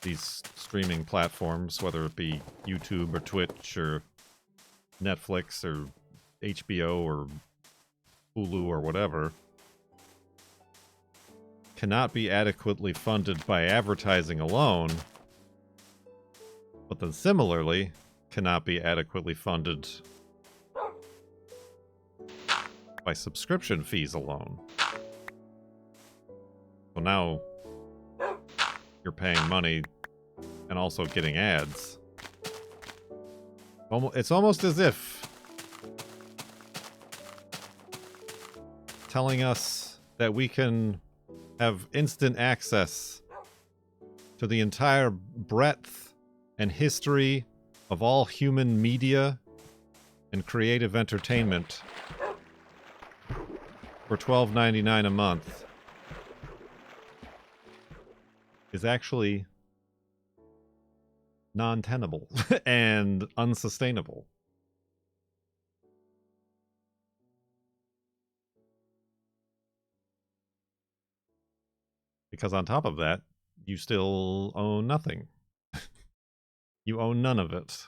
these streaming platforms, whether it be YouTube or Twitch or Netflix or HBO or Hulu or whatever, cannot be adequately funded by advertising alone, but then similarly cannot be adequately funded by subscription fees alone. So now you're paying money and also getting ads. It's almost as if telling us that we can have instant access to the entire breadth and history of all human media and creative entertainment for $12.99 a month is actually non-tenable and unsustainable. Because on top of that, you still own nothing. You own none of it.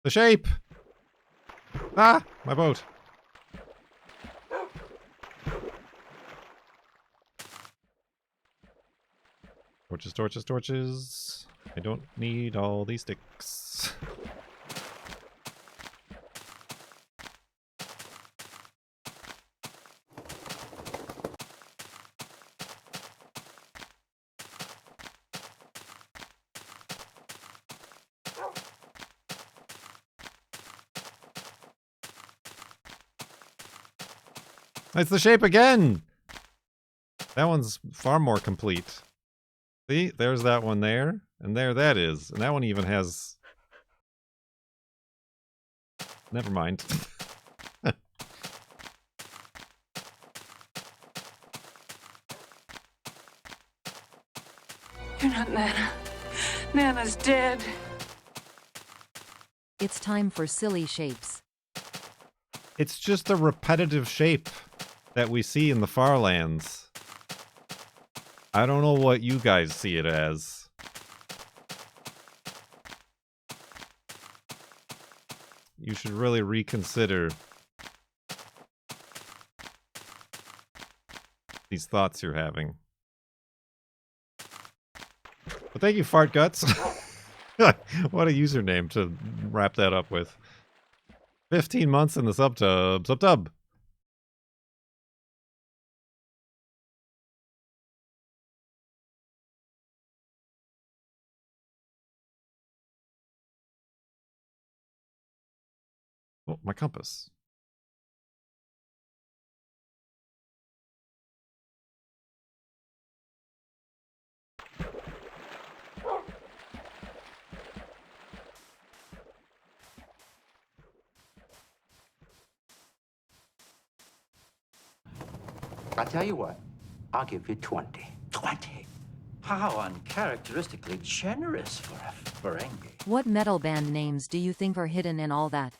The shape! Ah! My boat. Torches, torches, torches. I don't need all these sticks. It's the shape again! That one's far more complete. See, there's that one there, and there that is. And that one even has... Never mind. You're not Nana. Nana's dead. It's time for silly shapes. It's just a repetitive shape that we see in the Farlands. I don't know what you guys see it as. You should really reconsider these thoughts you're having. But thank you, Fart Guts. What a username to wrap that up with. 15 months in the subtub. Subtub. Oh, my compass. I'll tell you what. I'll give you 20. 20? How uncharacteristically generous for a Ferengi. What metal band names do you think are hidden in all that?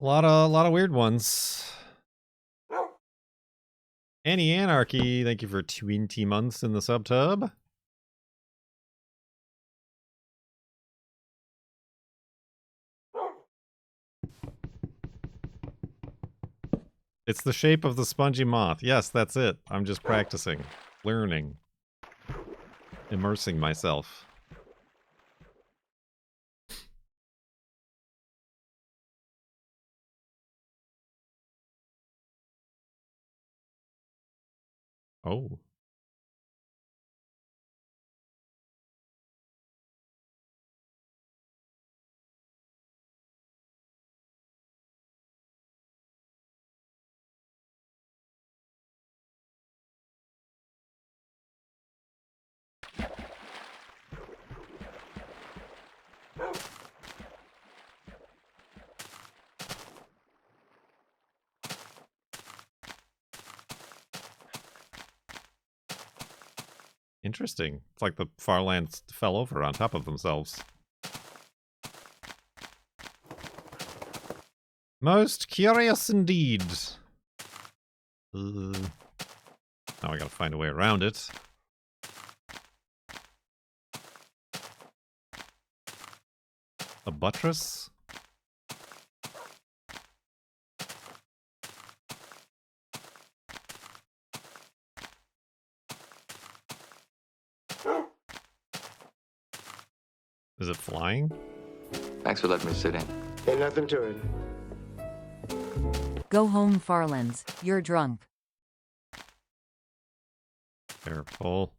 A lot of weird ones. Annie Anarchy, thank you for 20 months in the subtub. It's the shape of the spongy moth. Yes, that's it. I'm just practicing, learning, immersing myself. Oh. Interesting. It's like the Farlands fell over on top of themselves. Most curious indeed. Now I gotta find a way around it. A buttress? Is it flying? Thanks for letting me sit in. Ain't nothing to it. Go home, Farlands. You're drunk. Careful.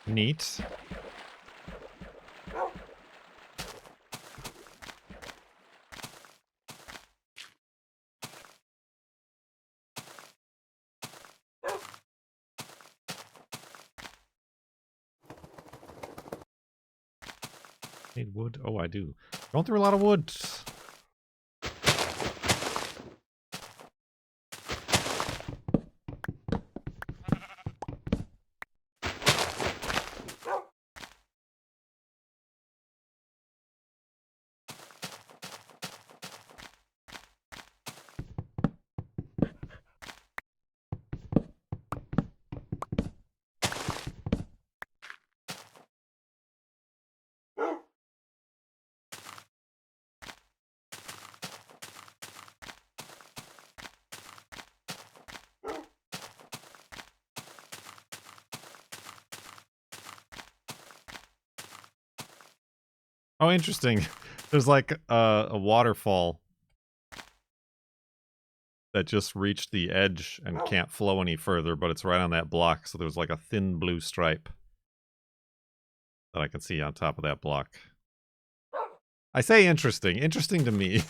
Neat. Need wood? Oh, I do. Going through a lot of wood. Oh, interesting. There's like a waterfall that just reached the edge and can't flow any further, but it's right on that block, so there's like a thin blue stripe that I can see on top of that block. I say interesting. Interesting to me.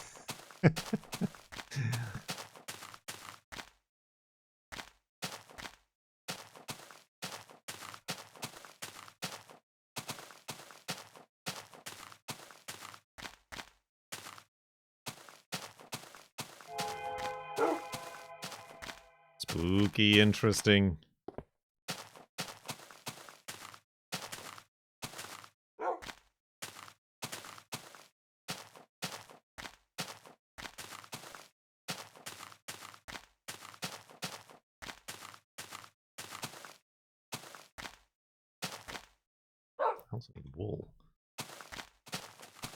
Spooky interesting. Sounds like wool.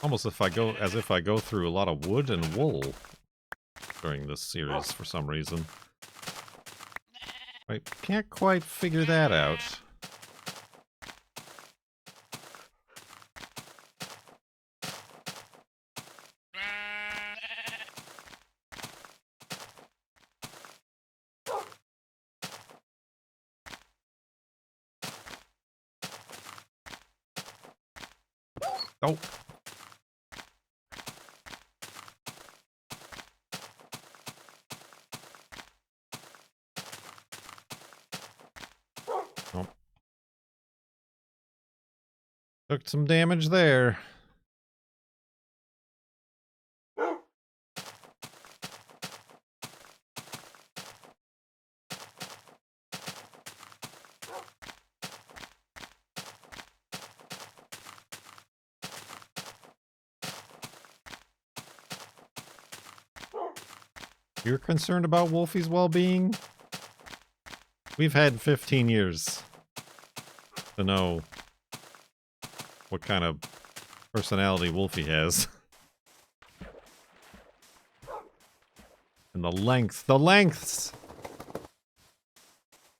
Almost as if I go through a lot of wood and wool during this series for some reason. I can't quite figure that out. Oh. Oh. Took some damage there. You're concerned about Wolfie's well-being? We've had 15 years to know what kind of personality Wolfie has. And the lengths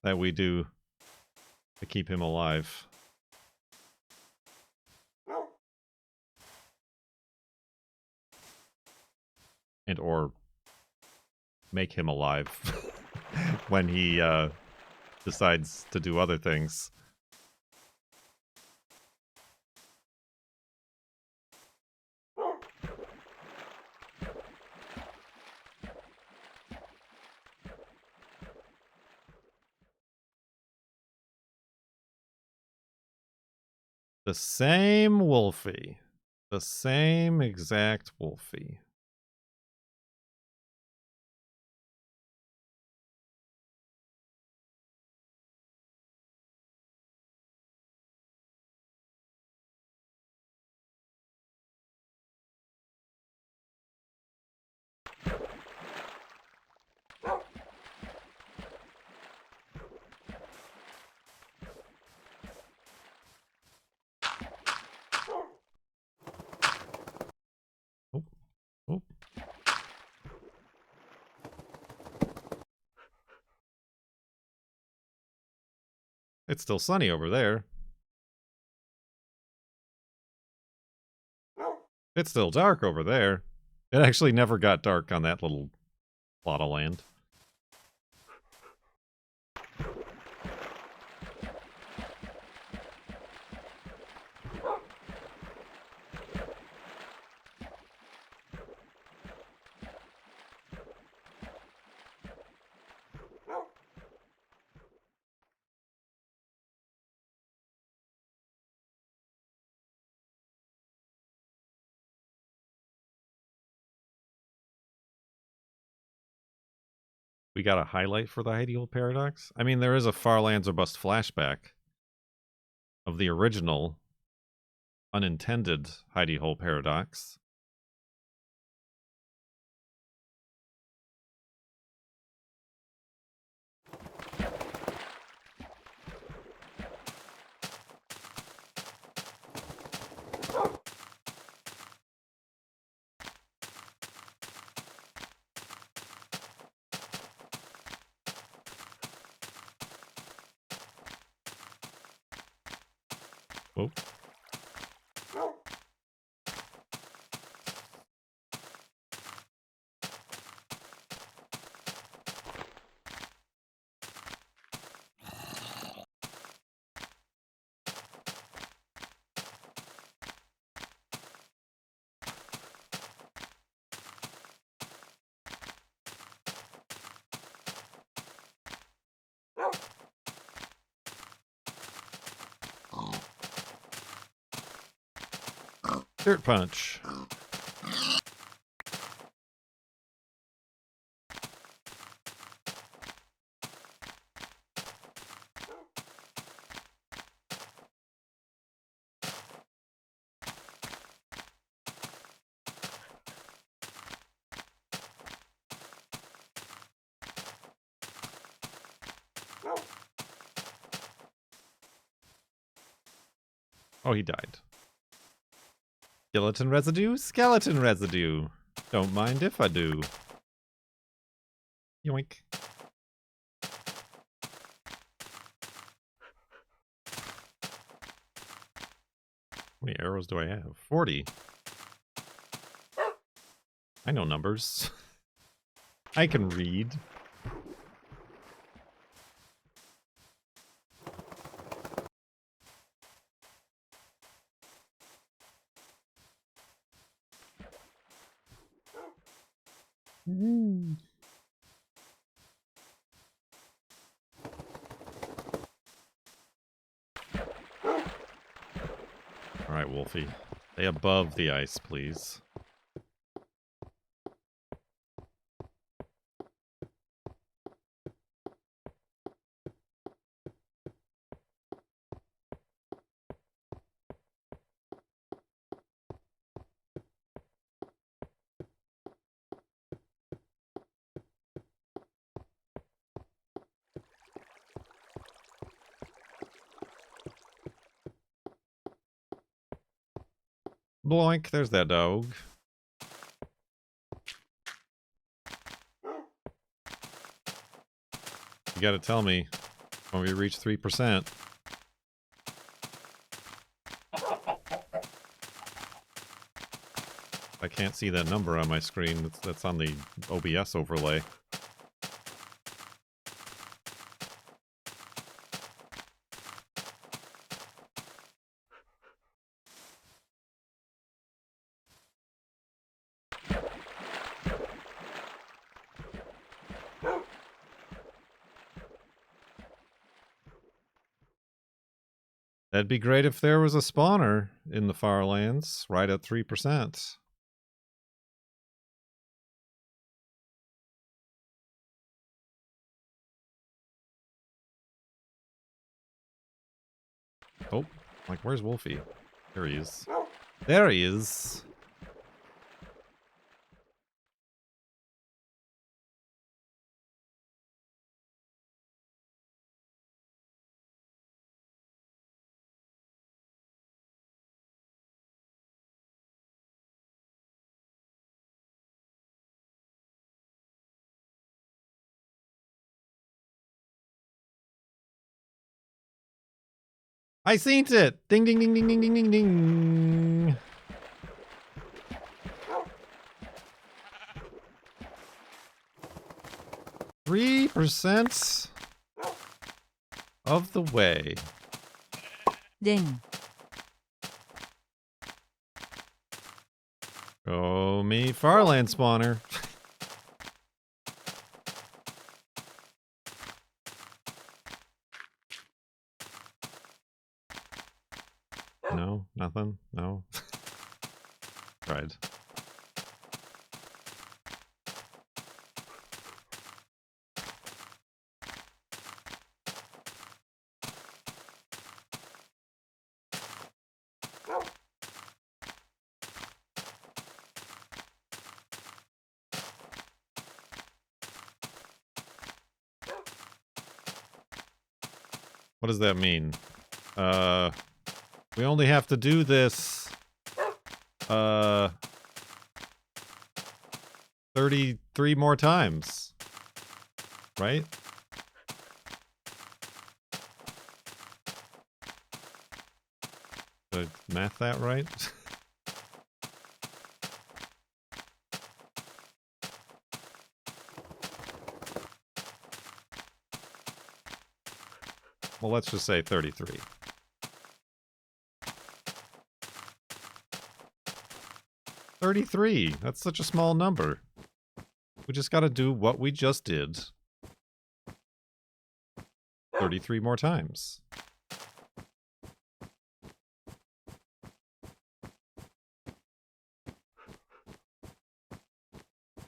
that we do to keep him alive. And or make him alive when he decides to do other things. The same Wolfie. The same exact Wolfie. Oh. It's still sunny over there. It's still dark over there. It actually never got dark on that little plot of land. We got a highlight for the Heidi Hole Paradox? I mean, there is a Farlands or Bust flashback of the original unintended Heidi Hole Paradox. Oh. Dirt punch. Oh, he died. Skeleton residue? Skeleton residue. Don't mind if I do. Yoink. How many arrows do I have? 40. I know numbers. I can read. Alright, Wolfie. Stay above the ice, please. Bloink, there's that dog. You gotta tell me when we reach 3%. I can't see that number on my screen. That's on the OBS overlay. That'd be great if there was a spawner in the Farlands, right at 3%. Oh, like, where's Wolfie? There he is. There he is. I seen it! Ding, ding, ding, ding, ding, ding, ding, ding. %3 of the way. Ding. Show me Farland spawner. No, nothing. No. Tried. What does that mean? We only have to do this 33 more times. Right? Did I math that right? Well, let's just say 33. That's such a small number. We just gotta do what we just did 33 more times.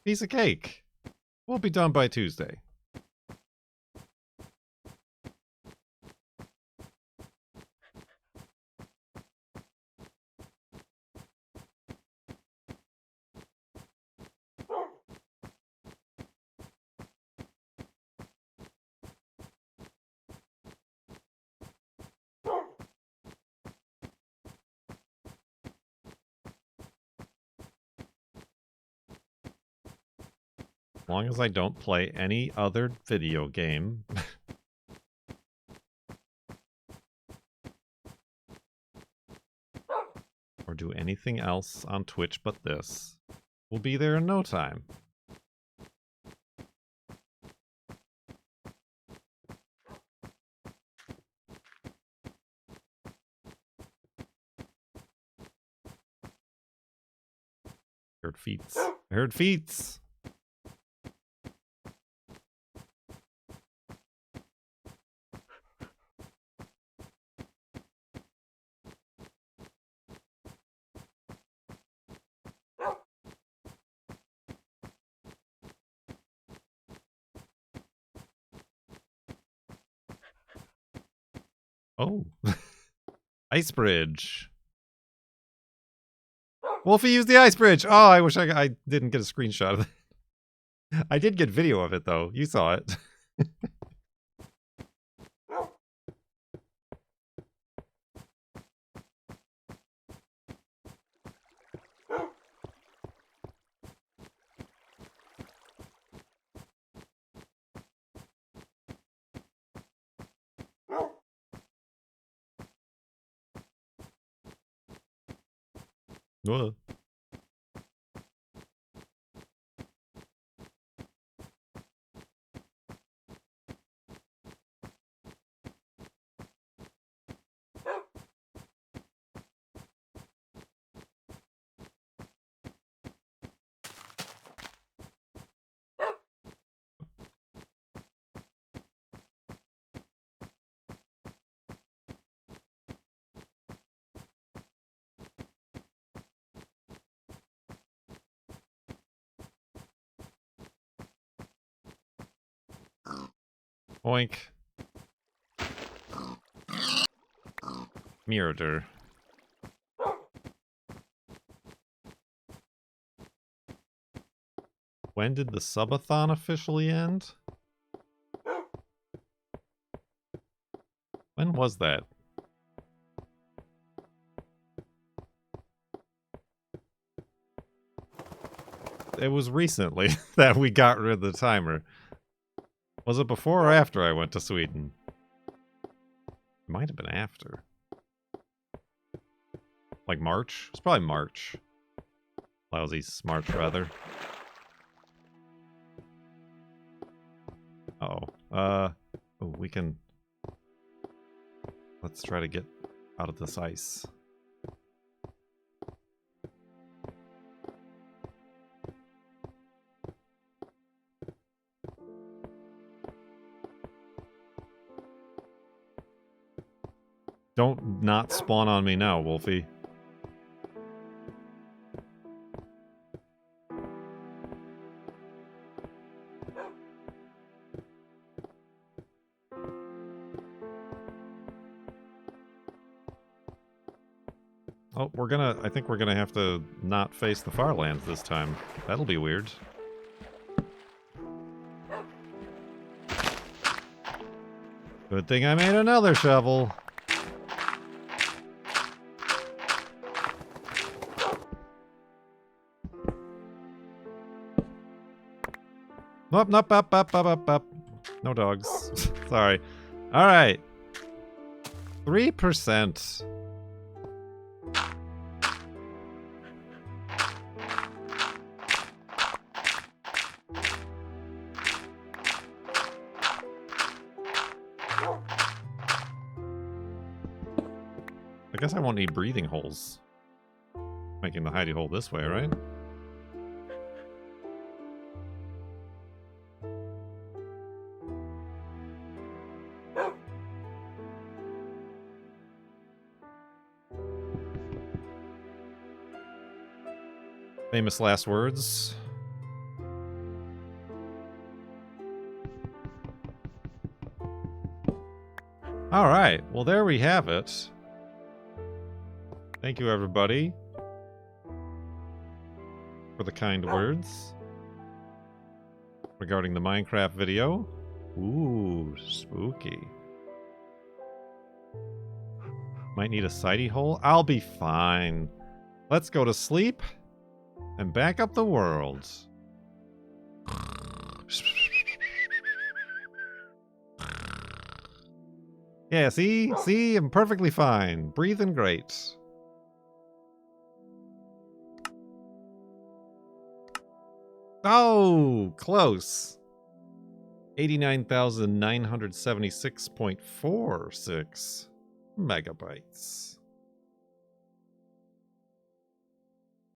Piece of cake. We'll be done by Tuesday. As long as I don't play any other video game. Or do anything else on Twitch but this. We'll be there in no time. I heard feats. I heard feats! Oh. Ice bridge. Wolfie used the ice bridge. Oh, I wish I didn't get a screenshot of that. I did get video of it, though. You saw it. Whoa. Oink. Murder. When did the subathon officially end? When was that? It was recently that we got rid of the timer. Was it before or after I went to Sweden? It might have been after. Like March? It's probably March. Lousy March, rather. Uh-oh. Oh, we can... Let's try to get out of this ice. Don't not spawn on me now, Wolfie. Oh, I think we're gonna have to not face the Farlands this time. That'll be weird. Good thing I made another shovel. Nope, nope, up. No dogs. Sorry. Alright. 3%. I guess I won't need breathing holes. Making the hidey hole this way, right? Famous last words. All right. Well, there we have it. Thank you, everybody, for the kind words regarding the Minecraft video. Ooh, spooky. Might need a sidey hole. I'll be fine. Let's go to sleep and back up the world. Yeah, see, I'm perfectly fine. Breathing great. Oh, close. 89,976.46 megabytes.